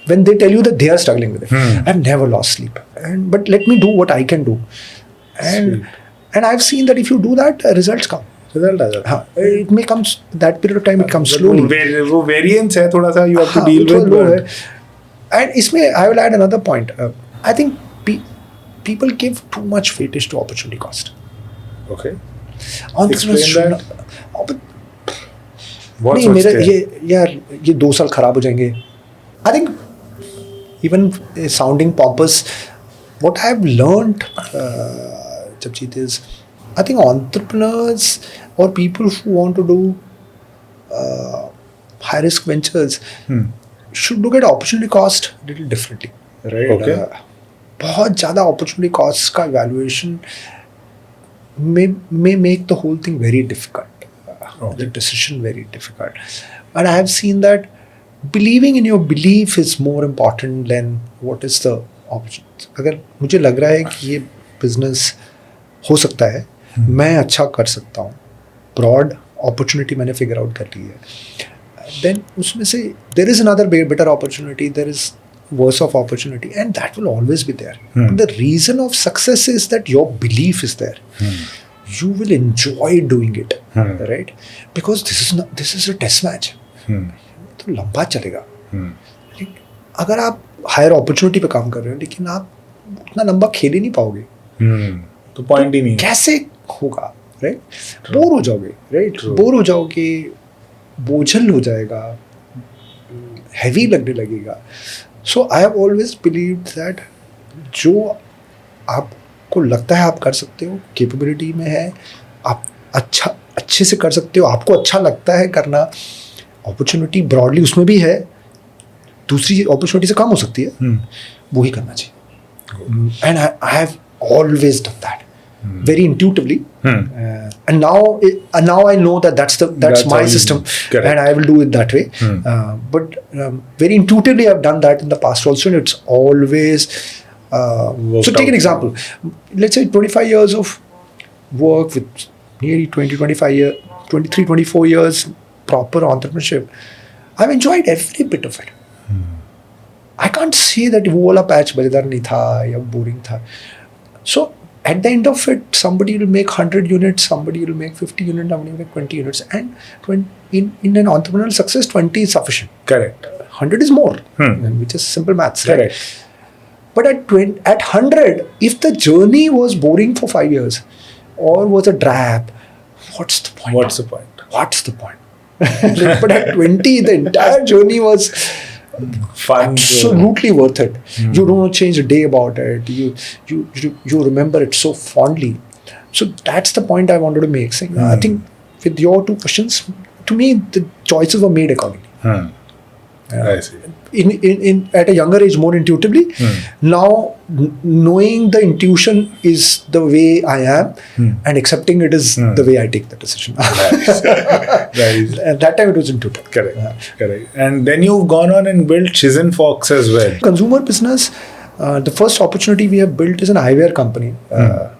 when they tell you that they are struggling with it, I've never lost sleep, but let me do what I can do, and I've seen that if you do that, results come. It may come that period of time. It comes slowly. वो variance है थोड़ा सा you have to deal with. And इसमें I will add another point. I think people give too much weightage to opportunity cost. Okay. Explain that. What's ये 2 साल खराब हो जाएंगे. I think even sounding pompous, what I've learned, Samarjeet, is I think entrepreneurs or people who want to do high risk ventures should look at opportunity cost a little differently. Right? Okay. बहुत ज़्यादा opportunity costs का evaluation may make the whole thing very difficult. The decision very difficult. And I have seen that believing in your belief is more important than what is the opportunity. अगर मुझे लग रहा है कि ये business हो सकता है, मैं अच्छा कर सकता हूँ, broad opportunity मैंने figure out कर ली है, then उसमें से there is another better opportunity, there is worse of opportunity, and that will always be there. But the reason of success is that your belief is there. You will enjoy doing it, right? Because this is a test match. तो लंबा चलेगा. अगर आप hire opportunity पे काम कर रहे हो लेकिन आप उतना लंबा खेल ही नहीं पाओगे, तो पॉइंट ही नहीं. कैसे होगा, राइट? बोर हो जाओगे, राइट? बोर हो जाओगे, बोझल हो जाएगा, हैवी लगने लगेगा. So I have always believed that जो आपको लगता है आप कर सकते हो, कैपेबिलिटी में है, आप अच्छे से कर सकते हो, आपको अच्छा लगता है करना, अपॉर्चुनिटी ब्रॉडली उसमें भी है, दूसरी अपॉर्चुनिटी से कम हो सकती है, वो ही करना चाहिए. And I have always done that very intuitively, and now I know that that's my system, and I will do it that way. But very intuitively I've done that in the past also, and it's always so take an example. Let's say 25 years of work with nearly 24 years proper entrepreneurship. I've enjoyed every bit of it. I can't say that वो वाला patch मजेदार नहीं था या boring था. So at the end of it, somebody will make 100 units, somebody will make 50 units, somebody will make 20 units. And in an entrepreneurial success, 20 is sufficient. Correct. 100 is more, which is simple maths. Correct. Right? But at 100, if the journey was boring for 5 years or was a drab, what's the point? What's the point? But at 20, the entire journey was fun, absolutely worth it. You don't change a day about it. You remember it so fondly. So that's the point I wanted to make. Saying, I think with your 2 questions, to me the choices were made accordingly. I see. In at a younger age, more intuitively. Now knowing the intuition is the way I am, and accepting it is the way I take the decision. Nice. At that time it was intuitive. Correct. And then you've gone on and built Chizen Fox as well. Consumer business. The first opportunity we have built is an eyewear company,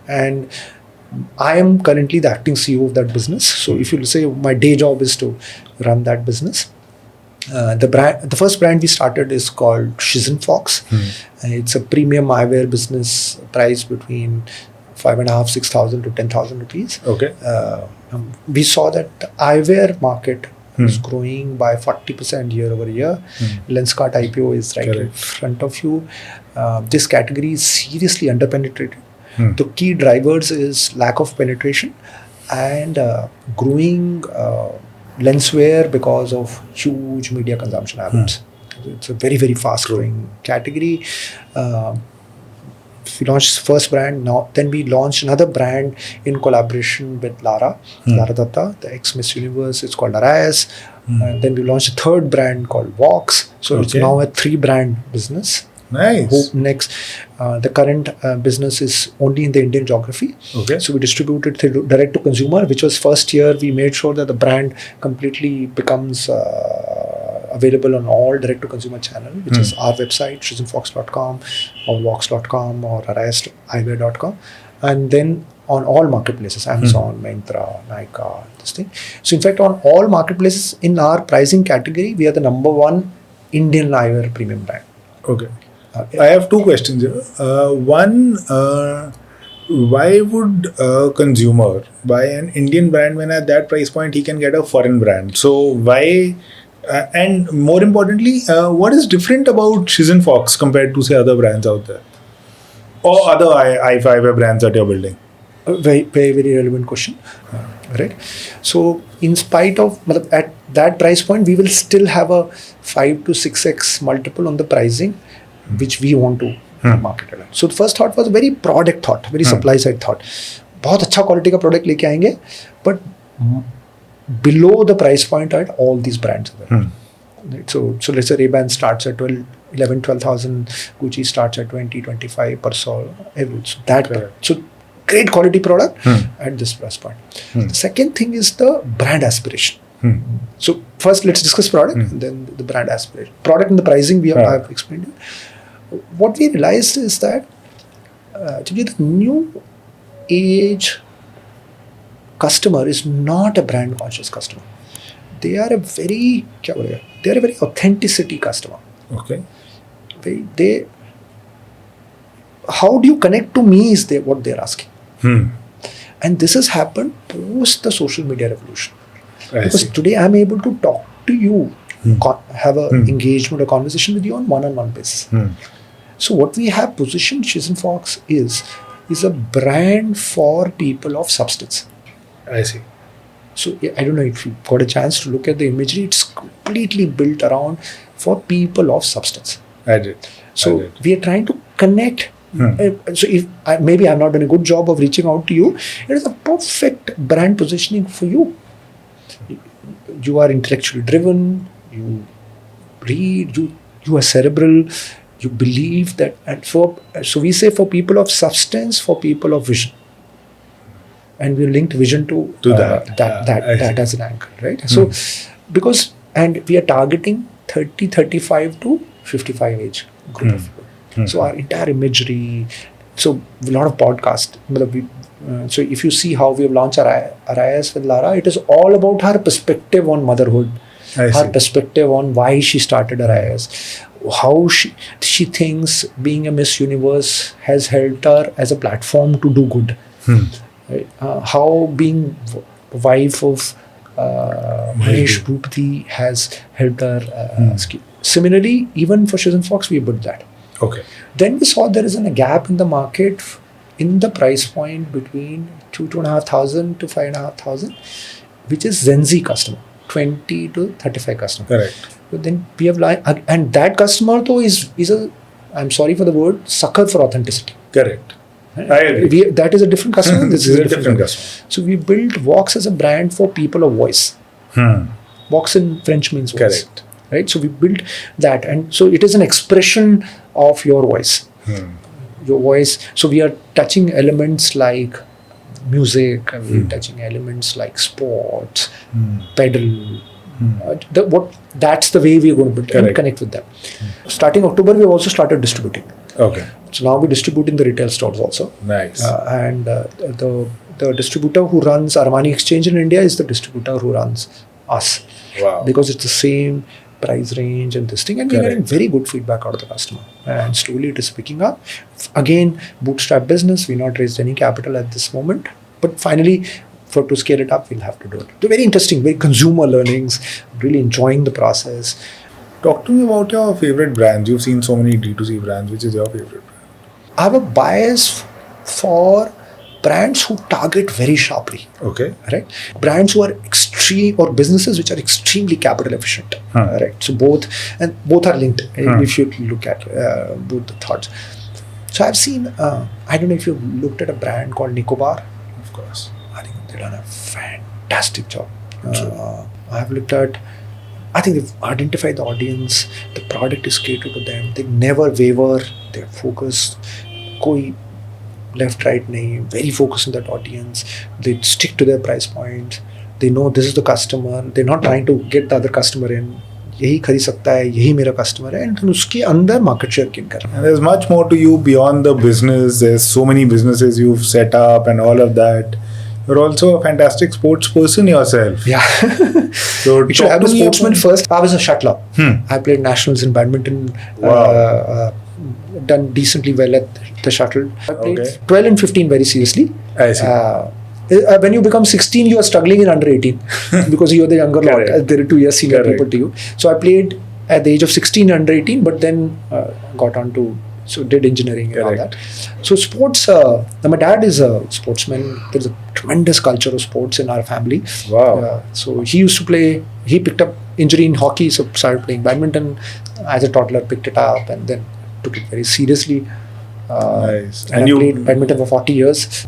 and I am currently the acting CEO of that business. So if you say my day job is to run that business. The first brand we started is called Shizen Fox. It's a premium eyewear business priced between 5,500-6,000 to 10,000 rupees. Okay. We saw that the eyewear market is growing by 40% year over year. Lenskart IPO is right in front of you. This category is seriously underpenetrated. The key drivers is lack of penetration and growing lenswear because of huge media consumption habits. It's a very, very fast growing category. We launched first brand, then we launched another brand in collaboration with Lara Datta, the ex-Miss Universe. It's called Arayas. And then we launched a third brand called Vox. So it's now a 3-brand business. Nice. Next, the current business is only in the Indian geography. Okay. So we distributed through direct to consumer, which was first year we made sure that the brand completely becomes available on all direct to consumer channel, which is our website, shizenfox.com or vox.com or arayaseyewear.com, and then on all marketplaces, Amazon, Myntra, Nykaa, this thing. So in fact, on all marketplaces in our pricing category, we are the number 1 Indian eyewear premium brand. Okay. I have 2 questions here. One, why would a consumer buy an Indian brand when at that price point he can get a foreign brand? So why, and more importantly, what is different about Shizen Fox compared to say other brands out there? Or other eyewear brands that you're building? Very, very, very relevant question. Right. So in spite of, at that price point, we will still have a 5 to 6x multiple on the pricing, which we want to market it at. So the first thought was a very product thought, very supply side thought. बहुत अच्छा quality का product लेके आएंगे, but below the price point at all these brands. Right? So let's say Ray-Ban starts at 12,000, Gucci starts at 20-25 per sol. So great quality product at this price point. The second thing is the brand aspiration. So first let's discuss product and then the brand aspiration. Product and the pricing I have explained it. What we realized is that actually the new age customer is not a brand conscious customer. They are a very authenticity customer. Okay. How do you connect to me is what they're asking. And this has happened post the social media revolution. Because today I'm able to talk to you, have an engagement, a conversation with you on one-on-one basis. So what we have positioned Shizen Fox is a brand for people of substance. I see. So I don't know if you got a chance to look at the imagery. It's completely built around for people of substance. I did. So we are trying to connect. So if maybe I've not done a good job of reaching out to you, it is a perfect brand positioning for you. You are intellectually driven. You read. You are cerebral. You believe that, and so we say for people of substance, for people of vision, and we linked vision to that as an anchor, right? So and we are targeting 30, 35 to 55 age group of people. So our entire imagery, so a lot of podcast. So if you see how we have launched Arayas with Lara, it is all about her perspective on motherhood, her perspective on why she started Arayas, how she thinks being a Miss Universe has helped her as a platform to do good. Right? How being wife of Mahesh Bhupati has helped her. Similarly, even for Shizen Fox, we built that. Okay. Then we saw there is a gap in the market in the price point between 2,500 to 5,500, which is Gen Z customer, 20 to 35 customer. Correct. But then we have and that customer though is a, I'm sorry for the word, sucker for authenticity. Correct. I agree. That is a different customer. This is a different customer. customer. So we built Vox as a brand for people of voice. Vox in French means voice. Correct. Right? So we built that, and so it is an expression of your voice. Your voice. So we are touching elements like music, and we're touching elements like sports, pedal. That's the way we're going to build and connect with them. Starting October, we've also started distributing. Okay. So now we distribute in the retail stores also. Nice. And the the distributor who runs Armani Exchange in India is the distributor who runs us. Wow. Because it's the same price range and this thing, and we're Correct. getting very good feedback out of the customer. And slowly it is picking up. Again, bootstrap business. We not raised any capital at this moment, but finally, to scale it up, we'll have to do it. So very interesting, very consumer learnings. Really enjoying the process. Talk to me about your favorite brands. You've seen so many D2C brands. Which is your favorite brand? I have a bias for brands who target very sharply. Okay. Right, brands who are extreme, or businesses which are extremely capital efficient. Right, so both are linked. If you look at both the thoughts. So I've seen. I don't know if you've looked at a brand called Nicobar. Of course. I think they've done a fantastic job. I've looked at. I think they've identified the audience. The product is catered to them. They never waver. They're focused. Koi left, right, nahi. Very focused on that audience. They stick to their price point. They know this is the customer. They're not trying to get the other customer in. यही खरीद सकता है, यही मेरा customer है, and उसके अंदर market share gain कर रहा है. And there's much more to you beyond the business. There's so many businesses you've set up and all of that. You're also a fantastic sports person yourself. Yeah. So actually, I was a sportsman first. I was a shuttler. I played nationals in badminton. Wow. Done decently well at the shuttle. I played Okay. 12 and 15 very seriously. I see. When you become 16, you are struggling in under 18 because you're the younger lot. Correct. There are 2 years senior Correct. people to you. So I played at the age of 16 under 18, but then got on to, so did engineering and all Correct. that. So sports, my dad is a sportsman. There's a tremendous culture of sports in our family. Wow. So he used to play, he picked up injury in hockey, so started playing badminton as a toddler, picked it up and then took it very seriously. Nice. And I played badminton for 40 years.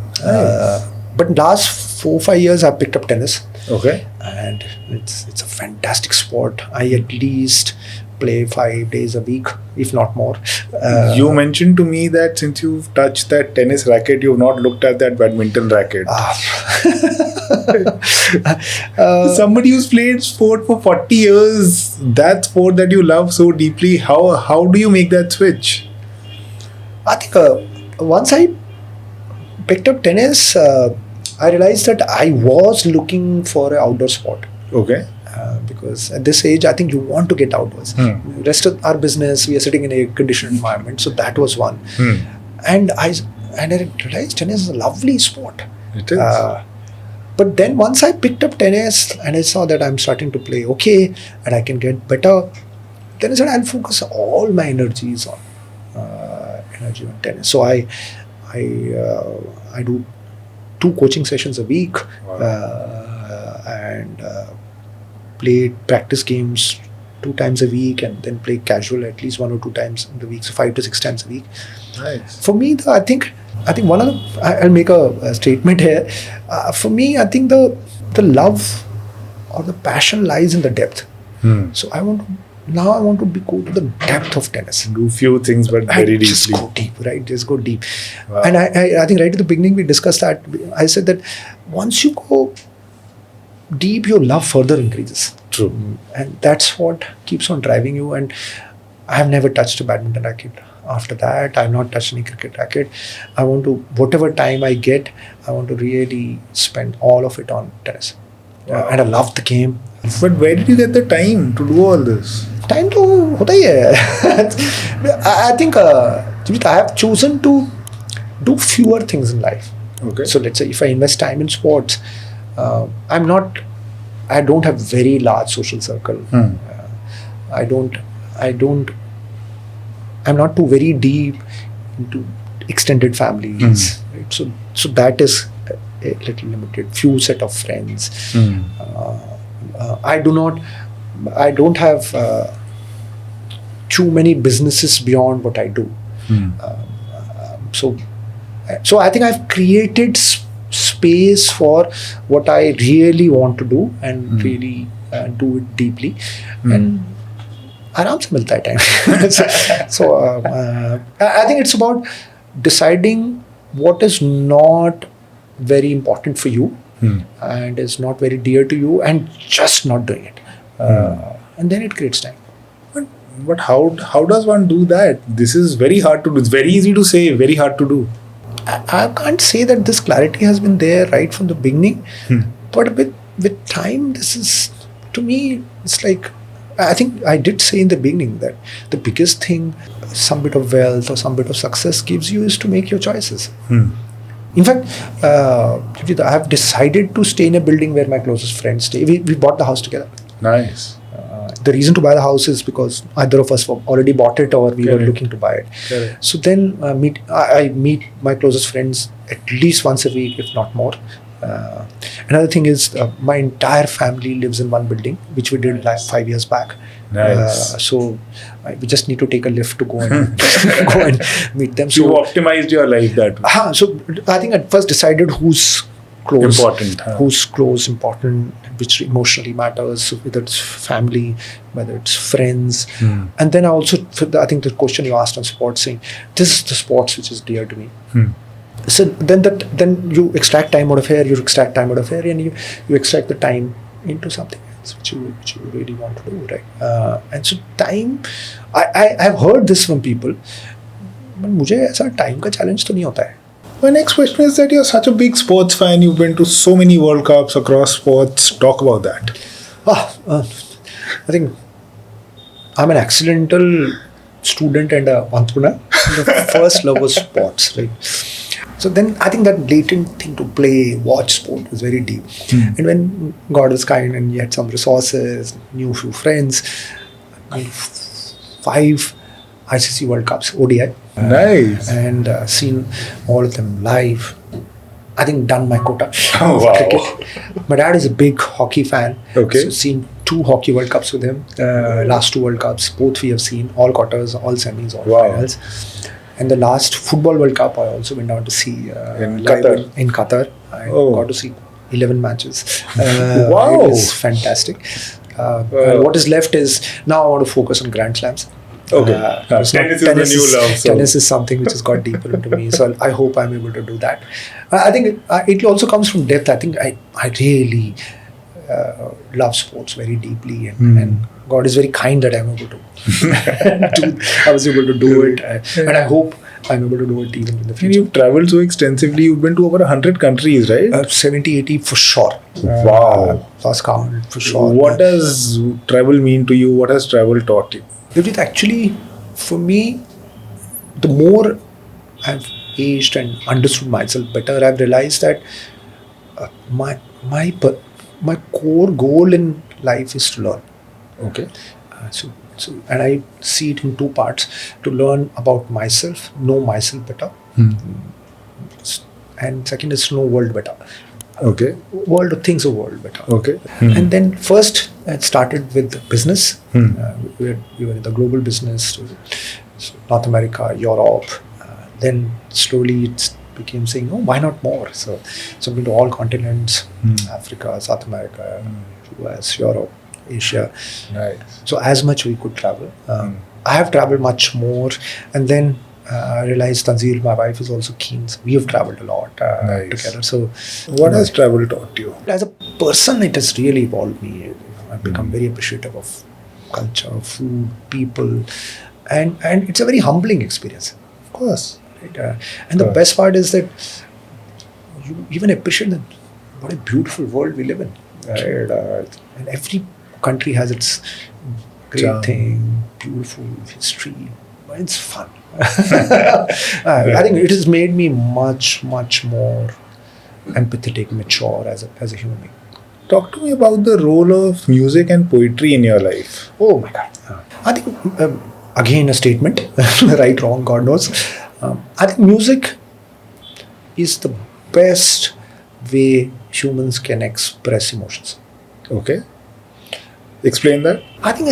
But last 4-5 years I've picked up tennis. Okay. And it's a fantastic sport. I at least play 5 days a week, if not more. You mentioned to me that since you've touched that tennis racket, you've not looked at that badminton racket. Somebody who's played sport for 40 years, that sport that you love so deeply, how do you make that switch? I think once I picked up tennis, I realized that I was looking for an outdoor sport. Okay. Because at this age, I think you want to get outdoors. Rest of our business, we are sitting in a conditioned environment. So that was one. And I realized tennis is a lovely sport. It is. But then once I picked up tennis and I saw that I'm starting to play okay and I can get better, then I said I'll focus all my energies on tennis. So I do 2 coaching sessions a week. Wow. And play practice games 2 times a week and then play casual at least 1 or 2 times in the week, so 5 to 6 times a week. Nice. For me, I think one of the, I'll make a statement here. For me, I think the love or the passion lies in the depth. So I want to go to the depth of tennis. Do few things, but very deeply. Just go deep, right? Just go deep. Wow. And I think right at the beginning we discussed that. I said that once you go deep, your love further increases. True. And that's what keeps on driving you. And I have never touched a badminton racket. After that, I have not touched any cricket racket. I want to, whatever time I get, I want to really spend all of it on tennis. Wow. And I love the game. But where did you get the time to do all this? Time to hota hi hai. I think Jimit, I have chosen to do fewer things in life. Okay. So let's say if I invest time in sports, I don't have very large social circle. I'm not too very deep into extended families. Right? So that is a little limited. Few set of friends. I don't have too many businesses beyond what I do. So I think I've created space for what I really want to do and really do it deeply. And आराम से मिलता है time. So I think it's about deciding what is not very important for you and is not very dear to you and just not doing it. And then it creates time. But how does one do that? This is very hard to do. It's very easy to say, very hard to do. I can't say that this clarity has been there right from the beginning, but with time, this is, to me, it's like, I think I did say in the beginning that the biggest thing some bit of wealth or some bit of success gives you is to make your choices. In fact, I have decided to stay in a building where my closest friends stay. We bought the house together. Nice. The reason to buy the house is because either of us already bought it or we were looking to buy it. Correct. So then I meet my closest friends at least once a week, if not more. Another thing is my entire family lives in one building, which we did like 5 years back. Nice. So we just need to take a lift to go and go and meet them. So you optimized your life that way. So I think at first decided who's close, important, which emotionally matters, so whether it's family, whether it's friends. And then I think the question you asked on sports, saying this is the sports which is dear to me. So then you extract time out of here, and you extract the time into something else which you really want to do, right? And so time, I have heard this from people, but मुझे ऐसा time का challenge तो नहीं होता है. My next question is that you're such a big sports fan. You've been to so many World Cups across sports. Talk about that. I think I'm an accidental student and an entrepreneur. The first love was sports, right? So then I think that latent thing to play, watch sport was very deep. And when God was kind and he had some resources, knew a few friends, 5 ICC World Cups, ODI. Nice. And seen all of them live. I think done my quota. Oh, wow. Cricket. My dad is a big hockey fan. Okay. So seen 2 hockey World Cups with him. Last 2 World Cups, both we have seen. All quarters, all semis, all finals. And the last Football World Cup, I also went down to see in Qatar. In Qatar. I got to see 11 matches. Wow. It was fantastic. What is left is, now I want to focus on Grand Slams. Okay. Tennis is the new love. So. Tennis is something which has got deeper into me. So I hope I'm able to do that. I think it also comes from depth. I think I really love sports very deeply, and God is very kind that I'm able to I was able to do it, and I hope I'm able to do it even in the future. You've traveled so extensively. You've been to over 100 countries, right? 70, 80 for sure. Wow. Lost count for sure. What does travel mean to you? What has travel taught you? It actually, for me, the more I've aged and understood myself better, I've realized that my core goal in life is to learn. Okay. So and I see it in 2 parts: to learn about myself, know myself better, and second is to know world better. Okay. World of things, a world better. Okay. And then first it started with business. We were in the global business, so North America, Europe. Then slowly it became saying, oh, why not more? So I've been to all continents: Africa, South America, US, Europe, Asia. Nice. So as much we could travel. I have traveled much more, and then I realized Tanzeel, my wife, is also keen. So we have traveled a lot together. So what has travel taught you? As a person, it has really evolved me. I've become very appreciative of culture, food, people, and it's a very humbling experience. Of course. Right? And the best part is that you even appreciate what a beautiful world we live in. Right? And every country has its great thing, beautiful history. It's fun. I think it has made me much, much more empathetic, mature as a human being. Talk to me about the role of music and poetry in your life. Oh my God. I think, again, a statement, right, wrong, God knows. I think music is the best way humans can express emotions. Okay. Explain that. I think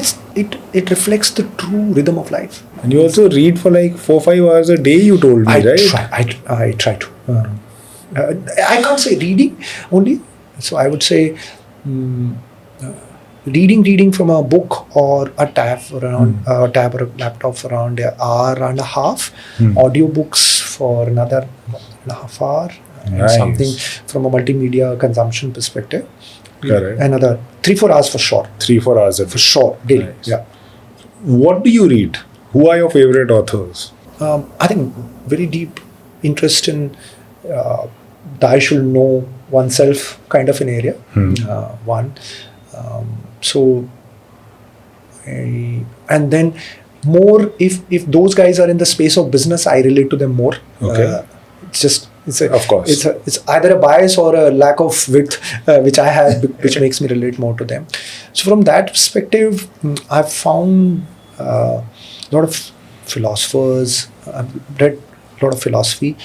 it reflects the true rhythm of life. And you also read for like 4-5 hours a day, you told me, right? I try to. I can't say reading only. So I would say reading from a book or a tab or a laptop for around an hour and a half. Audiobooks for another 1.5 hours. And Nice. something from a multimedia consumption perspective. Correct. Another 3-4 hours for sure. 3-4 hours a day. For sure, daily. Nice. Yeah. What do you read? Who are your favorite authors? I think very deep interest in I should know oneself kind of an area. One. So, and then more if those guys are in the space of business, I relate to them more. Okay. Of course. It's either a bias or a lack of width which I have, which makes me relate more to them. So from that perspective, I've found a lot of philosophers. I've read a lot of philosophy.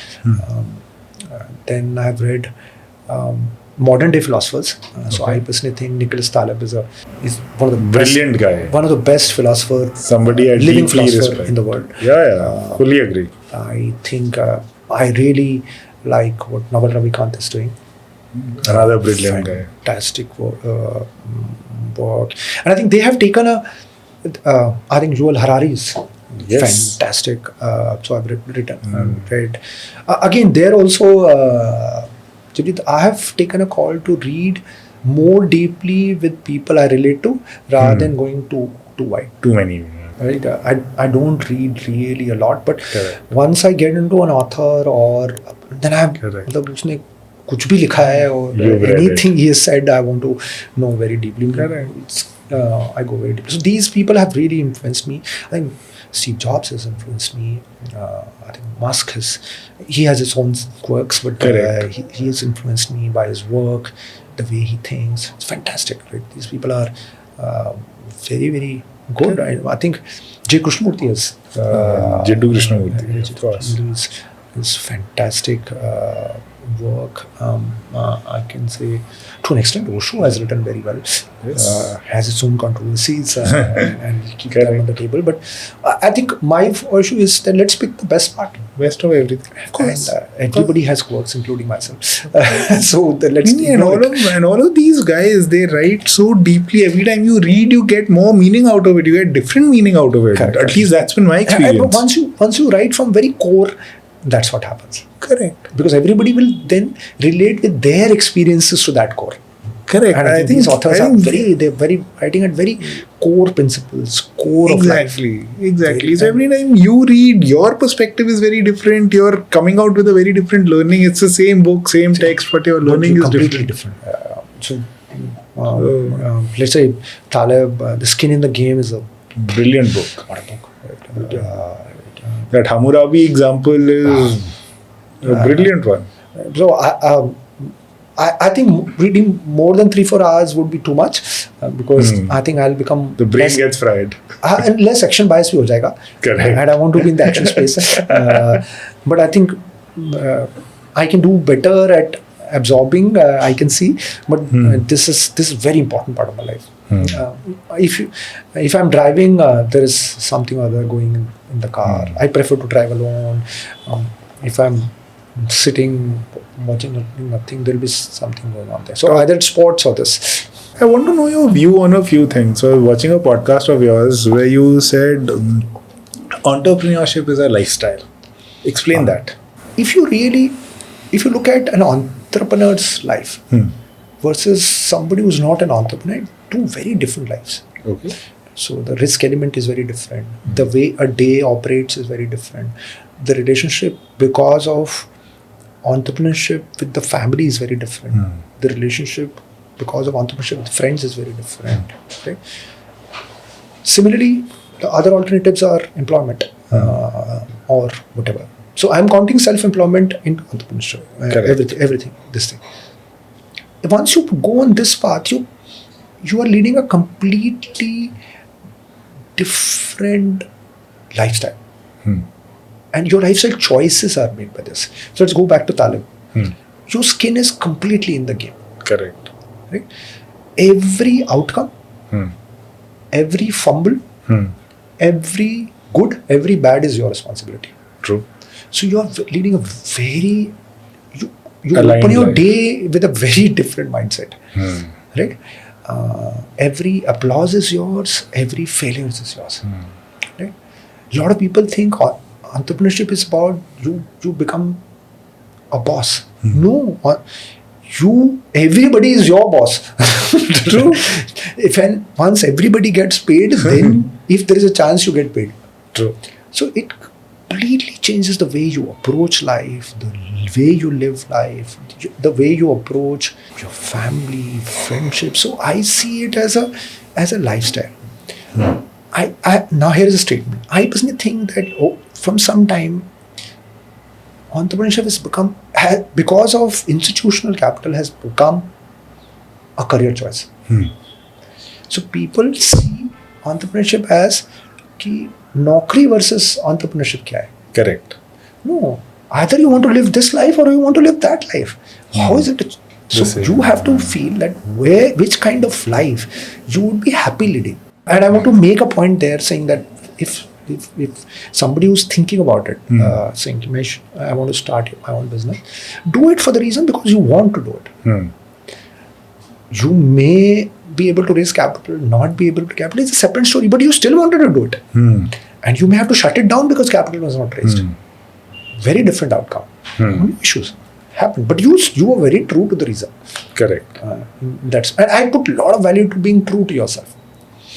Then I've read modern day philosophers. So I personally think Nicholas Taleb is one of the brilliant guy, one of the best philosophers, somebody I living deeply philosopher respect in the world. Fully agree. I think I really like what Naval Ravikant is doing. Another brilliant guy. Fantastic work. And I think they have taken I think Yuval Harari's fantastic. So I've read. Again, there also, I have taken a call to read more deeply with people I relate to rather than going too wide. Too many. Right? I don't read really a lot, but once I get into an author or then उसने कुछ भी लिखा है or anything he has said, I want to know very deeply. I go very deep. So these people have really influenced me. I think Steve Jobs has influenced me. I think Musk has his own quirks, but he has influenced me by his work, the way he thinks. It's fantastic, right? These people are very, very good. I think J. Krishnamurti is Jiddu Krishnamurti, of course. His fantastic work. I can say to an extent Osho has written very well. Has its own controversies and we keep them on the table, but I think my issue is that let's pick the best part, best of everything, of course. And everybody has quirks, including myself. So let's and all of these guys, they write so deeply. Every time you read, you get more meaning out of it. You get different meaning out of it. Correct. At least that's been my experience. And once you write from very core, that's what happens. Correct. Because everybody will then relate with their experiences to that core. Correct. And I think these authors are very writing at very core principles, core of life. Exactly. So every time you read, your perspective is very different. You're coming out with a very different learning. It's the same book, same text, but your learning is completely different. Let's say Taleb, The Skin in the Game is a brilliant book. What a book. That Hammurabi example is a brilliant one. So I think reading more than 3-4 hours would be too much because I think I'll become the brain gets fried and less action bias bhi ho jayega. Correct. And I want to be in the action space. But I think I can do better at absorbing. I can see, but this is very important part of my life. If I'm driving, there is something or other going in the car. I prefer to drive alone. If I'm sitting watching nothing, there will be something going on there. So either it's sports or this. I want to know your view on a few things. So I was watching a podcast of yours where you said entrepreneurship is a lifestyle. Explain that. If you look at an entrepreneur's life versus somebody who's not an entrepreneur, two very different lives. Okay. So the risk element is very different. The way a day operates is very different. The relationship because of entrepreneurship with the family is very different. The relationship because of entrepreneurship with friends is very different. Okay. Similarly, the other alternatives are employment or whatever. So I'm counting self-employment in entrepreneurship. Everything, this thing. Once you go on this path, you are leading a completely different lifestyle. And your lifestyle choices are made by this. So let's go back to Taleb. Your skin is completely in the game. Correct. Right? Every outcome, every fumble, every good, every bad is your responsibility. True. So you are leading a very, you open your day with a very different mindset. Right? Every applause is yours, every failure is yours. Right? A lot of people think entrepreneurship is about you become a boss. No, everybody is your boss. True. Once everybody gets paid, then if there is a chance, you get paid. True. So completely changes the way you approach life, the way you live life, the way you approach your family, friendship. So I see it as a lifestyle. I now here is a statement. I personally think that from some time, entrepreneurship because of institutional capital, has become a career choice. So people see entrepreneurship as कि नौकरी versus entrepreneurship क्या है? Correct. No, either you want to live this life or you want to live that life. How is it? So you have to feel that which kind of life you would be happy leading. And I want to make a point there saying that if somebody who's thinking about it, saying I want to start my own business, do it for the reason because you want to do it. You may be able to raise capital, not be able to capital, it's a separate story, but you still wanted to do it. And you may have to shut it down because capital was not raised. Very different outcome. Issues happen. But you were very true to the reason. Correct. And I put a lot of value to being true to yourself.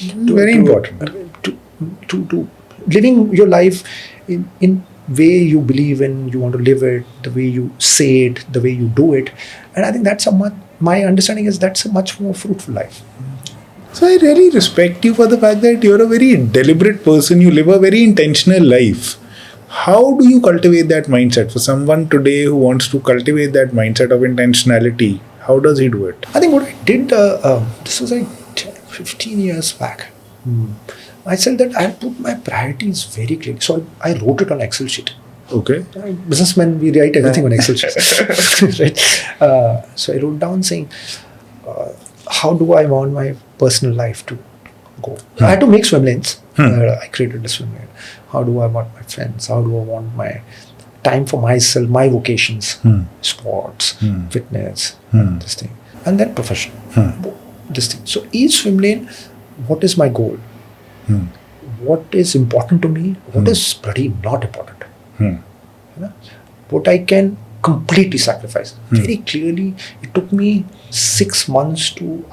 Very important. To living your life in way you believe in, you want to live it, the way you say it, the way you do it. And I think that's my understanding is that's a much more fruitful life. So I really respect you for the fact that you're a very deliberate person. You live a very intentional life. How do you cultivate that mindset? For someone today who wants to cultivate that mindset of intentionality, how does he do it? I think what I did, this was like 15 years back. I said that I put my priorities very clearly. So I wrote it on Excel sheet. Okay. Businessmen, we write everything on Excel sheets. Right? So I wrote down saying, how do I want my personal life to go? I had to make swim lanes. I created a swim lane. How do I want my friends? How do I want my time for myself, my vocations, sports, fitness, this thing. And then profession, this thing. So each swim lane, what is my goal? What is important to me? What is pretty not important? What I can completely sacrifice. Very clearly, it took me 6 months to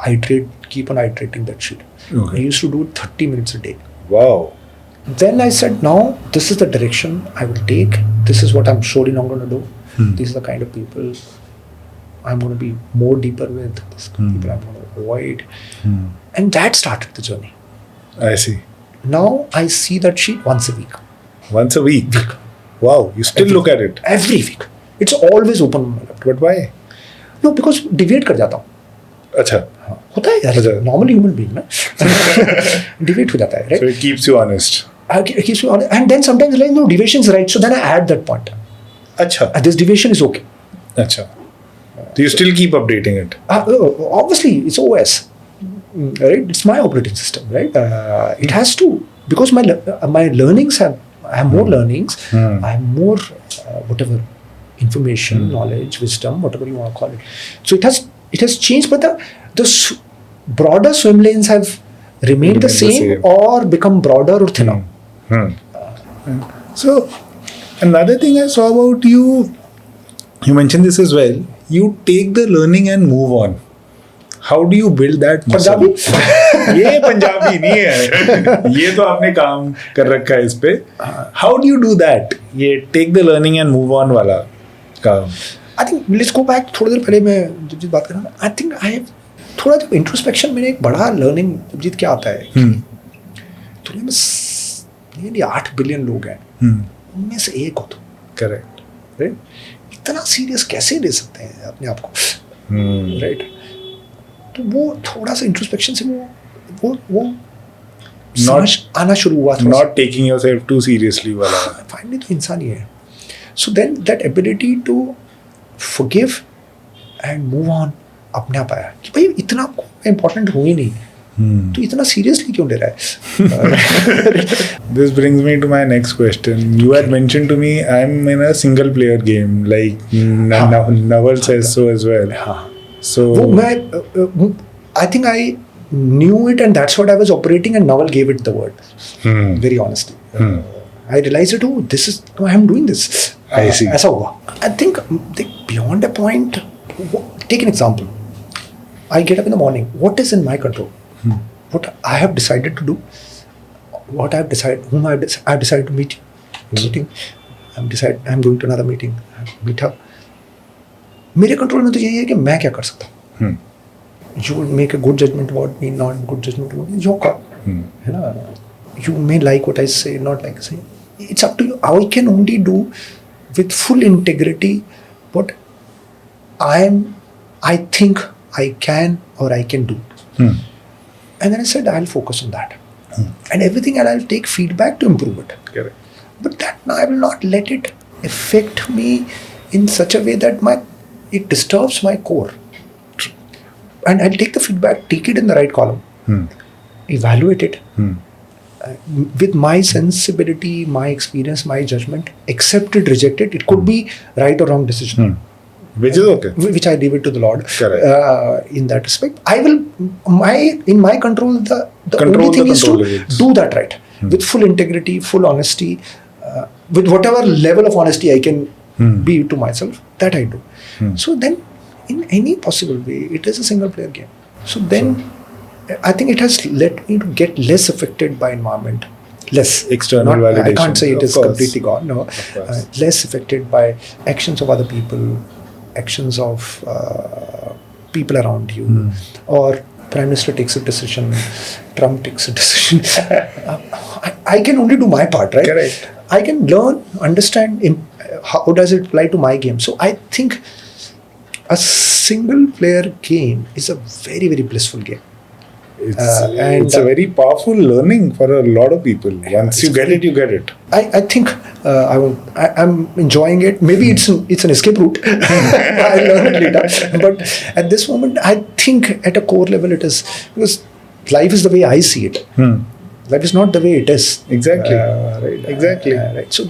keep on iterating that shit. I used to do it 30 minutes a day. Wow. Then I said, now this is the direction I will take. This is what I'm surely not going to do. These are the kind of people I'm going to be more deeper with. These people I'm going to avoid. And that started the journey. I see. Now I see that sheet once a week. Once a week? Wow. You still look at it? Every week. It's always open on my laptop. But why? No, because deviate कर जाता हूँ. अच्छा. होता है यार. Normal human being ना. Deviate हो जाता है, right? So it keeps you honest. It keeps you honest. And then sometimes like no, deviation is right. So then I add that point. अच्छा. This deviation is okay. अच्छा. So you still keep updating it? Obviously, it's OS. Right? It's my operating system, right? It has to, because my learnings I have more learnings. I have more whatever information, knowledge, wisdom, whatever you want to call it. So it has changed, but the broader swim lanes have remained the same or become broader or thinner. So another thing I saw about you mentioned this as well. You take the learning and move on. How do you build that muscle? Punjabi? ये पंजाबी नहीं है. ये तो आपने काम कर रखा है इस पे. How do you do that? ये take the learning and move on वाला काम. I think let's go back. थोड़ी देर पहले मैं जब बात कर रहा हूँ. I think I have थोड़ा जब इंट्रोस्पेक्शन में एक बड़ा लर्निंग जब क्या आता है. दुनिया में nearly 8 बिलियन लोग हैं. उनमें से एक हो तो. Correct. Right? इतना सीरियस कैसे ले सकते हैं अपने आप को? Right? तो वो थोड़ा सा इंट्रोस्पेक्शन से वो समझ आना शुरू हुआ. Not taking yourself too seriously वाला. Finally तो इंसान ही है. So then that ability to forgive and move on अपने आप आया कि भाई इतना important हो ही नहीं. तो इतना seriously क्यों ले रहा है? This brings me to my next question. You had mentioned to me I'm in a single player game, like Naval says so as well. So I think I knew it, and that's what I was operating, and Naval gave it the word. Very honestly. I realized it, I'm doing this. I see. ऐसा हुआ. I think beyond a point, take an example. I get up in the morning. What is in my control? What I have decided to do, what I have decided, whom I have decided to meet, meeting, I'm going to another meeting, meet her. मेरे control में तो यही है कि मैं क्या कर सकता हूँ. You will make a good judgment about me, not good judgment about me. Your call. है ना? You may like what I say, not like say. It's up to you. I can only do with full integrity what I think I can or I can do. And then I said, I'll focus on that. And everything, and I'll take feedback to improve it. Correct. But that I will not let it affect me in such a way that it disturbs my core. And I'll take the feedback, take it in the right column, evaluate it with my sensibility, my experience, my judgment, accept it, reject it. It could be right or wrong decision. Which is okay. Which I leave it to the Lord. Correct. In that respect, I will, in my control, the only thing is to do that right. With full integrity, full honesty, with whatever level of honesty I can be to myself, that I do. So then, in any possible way, it is a single player game. So then, I think it has led me to get less affected by environment. Less. External validation. I can't say it is course. completely gone. No. Less affected by actions of other people, actions of people around you, or Prime Minister takes a decision, Trump takes a decision. I can only do my part, right? Correct. I can learn, understand how does it apply to my game. So I think a single player game is a very, very blissful game. It's a very powerful learning for a lot of people. Once you get it, you get it. I think I'm enjoying it. Maybe it's an escape route. I'll learn it later. But at this moment, I think at a core level it is, because life is the way I see it. Life is not the way it is. Exactly. Right. Exactly. Right. So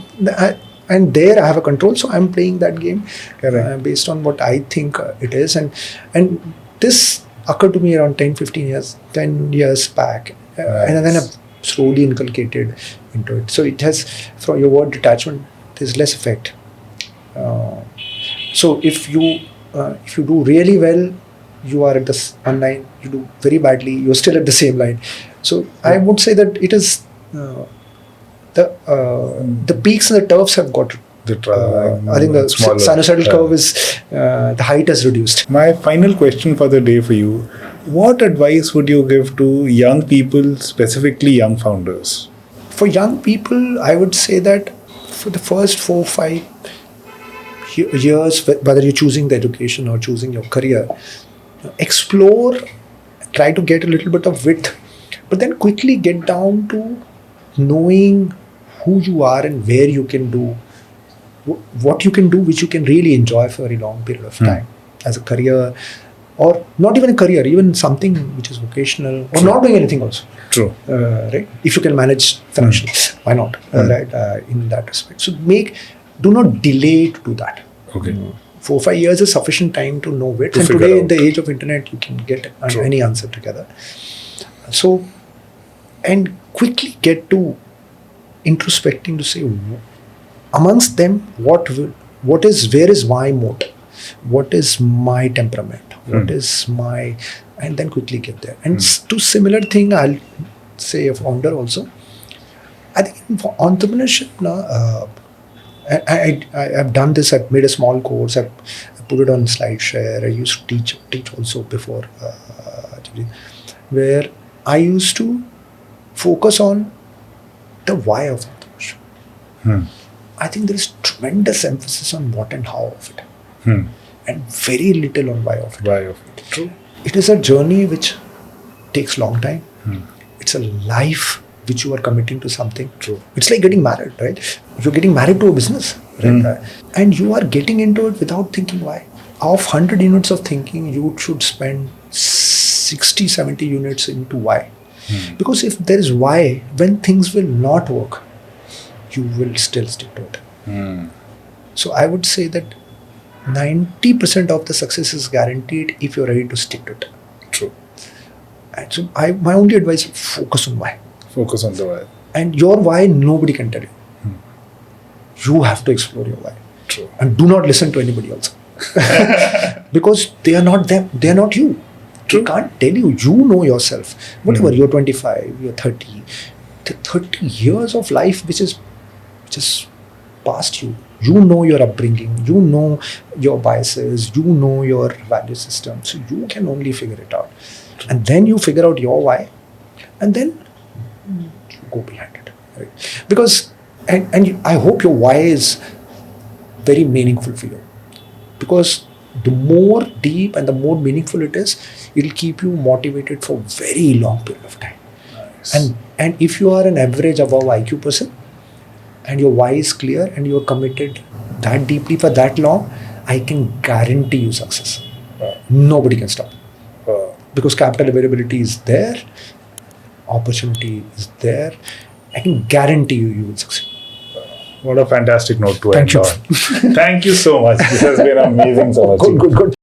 and there I have a control. So I'm playing that game based on what I think it is. And this occurred to me around 10 years back. And then I've slowly inculcated into it. So it has, from your word detachment, there's less effect. So if you do really well, you are at this one line. You do very badly, you're still at the same line. So I would say that it is the peaks and the turfs have got. I think the sinusoidal curve is the height has reduced. My final question for the day for you: what advice would you give to young people, specifically young founders? For young people, I would say that for the first 4-5 years, whether you're choosing the education or choosing your career, explore, try to get a little bit of width, but then quickly get down to knowing who you are and where you can do, what you can do, which you can really enjoy for a very long period of time as a career, or not even a career, even something which is vocational, or not doing anything also. True. Right? If you can manage financially, why not? Right? In that respect. So do not delay to do that. Okay. 4-5 years is sufficient time to know it. And today, in the age of internet, you can get any answer together. So, and quickly get to introspecting to say, amongst them, where is my motive? What is my temperament? What is my, and then quickly get there. And to similar thing, I'll say a founder also. I think for entrepreneurship now, I've done this. I've made a small course. I've put it on SlideShare. I used to teach also before, where I used to focus on the why of entrepreneurship. I think there is tremendous emphasis on what and how of it, and very little on why of it. Why of it? True. It is a journey which takes long time. It's a life which you are committing to something. True. It's like getting married, right? You're getting married to a business, right? And you are getting into it without thinking why. Of 100 units of thinking, you should spend 60, 70 units into why. Because if there is why, when things will not work, you will still stick to it. So I would say that 90% of the success is guaranteed if you're ready to stick to it. True. And so my only advice is focus on why. Focus on the why. And your why, nobody can tell you. You have to explore your why. True. And do not listen to anybody else. Because they are not them. They are not you. True. They can't tell you. You know yourself. Whatever, you're 25, you're 30. The 30 years of life which is past you. You know your upbringing, you know your biases, you know your value system. So you can only figure it out. And then you figure out your why, and then you go behind it. Right? Because, and I hope your why is very meaningful for you. Because the more deep and the more meaningful it is, it'll keep you motivated for very long period of time. Nice. And if you are an average above IQ person and your why is clear and you are committed that deeply for that long, I can guarantee you success. Nobody can stop. Because capital availability is there, opportunity is there. I can guarantee you will succeed. What a fantastic note to Thank end you. on. Thank you so much. This has been amazing, Samarjeet. Good.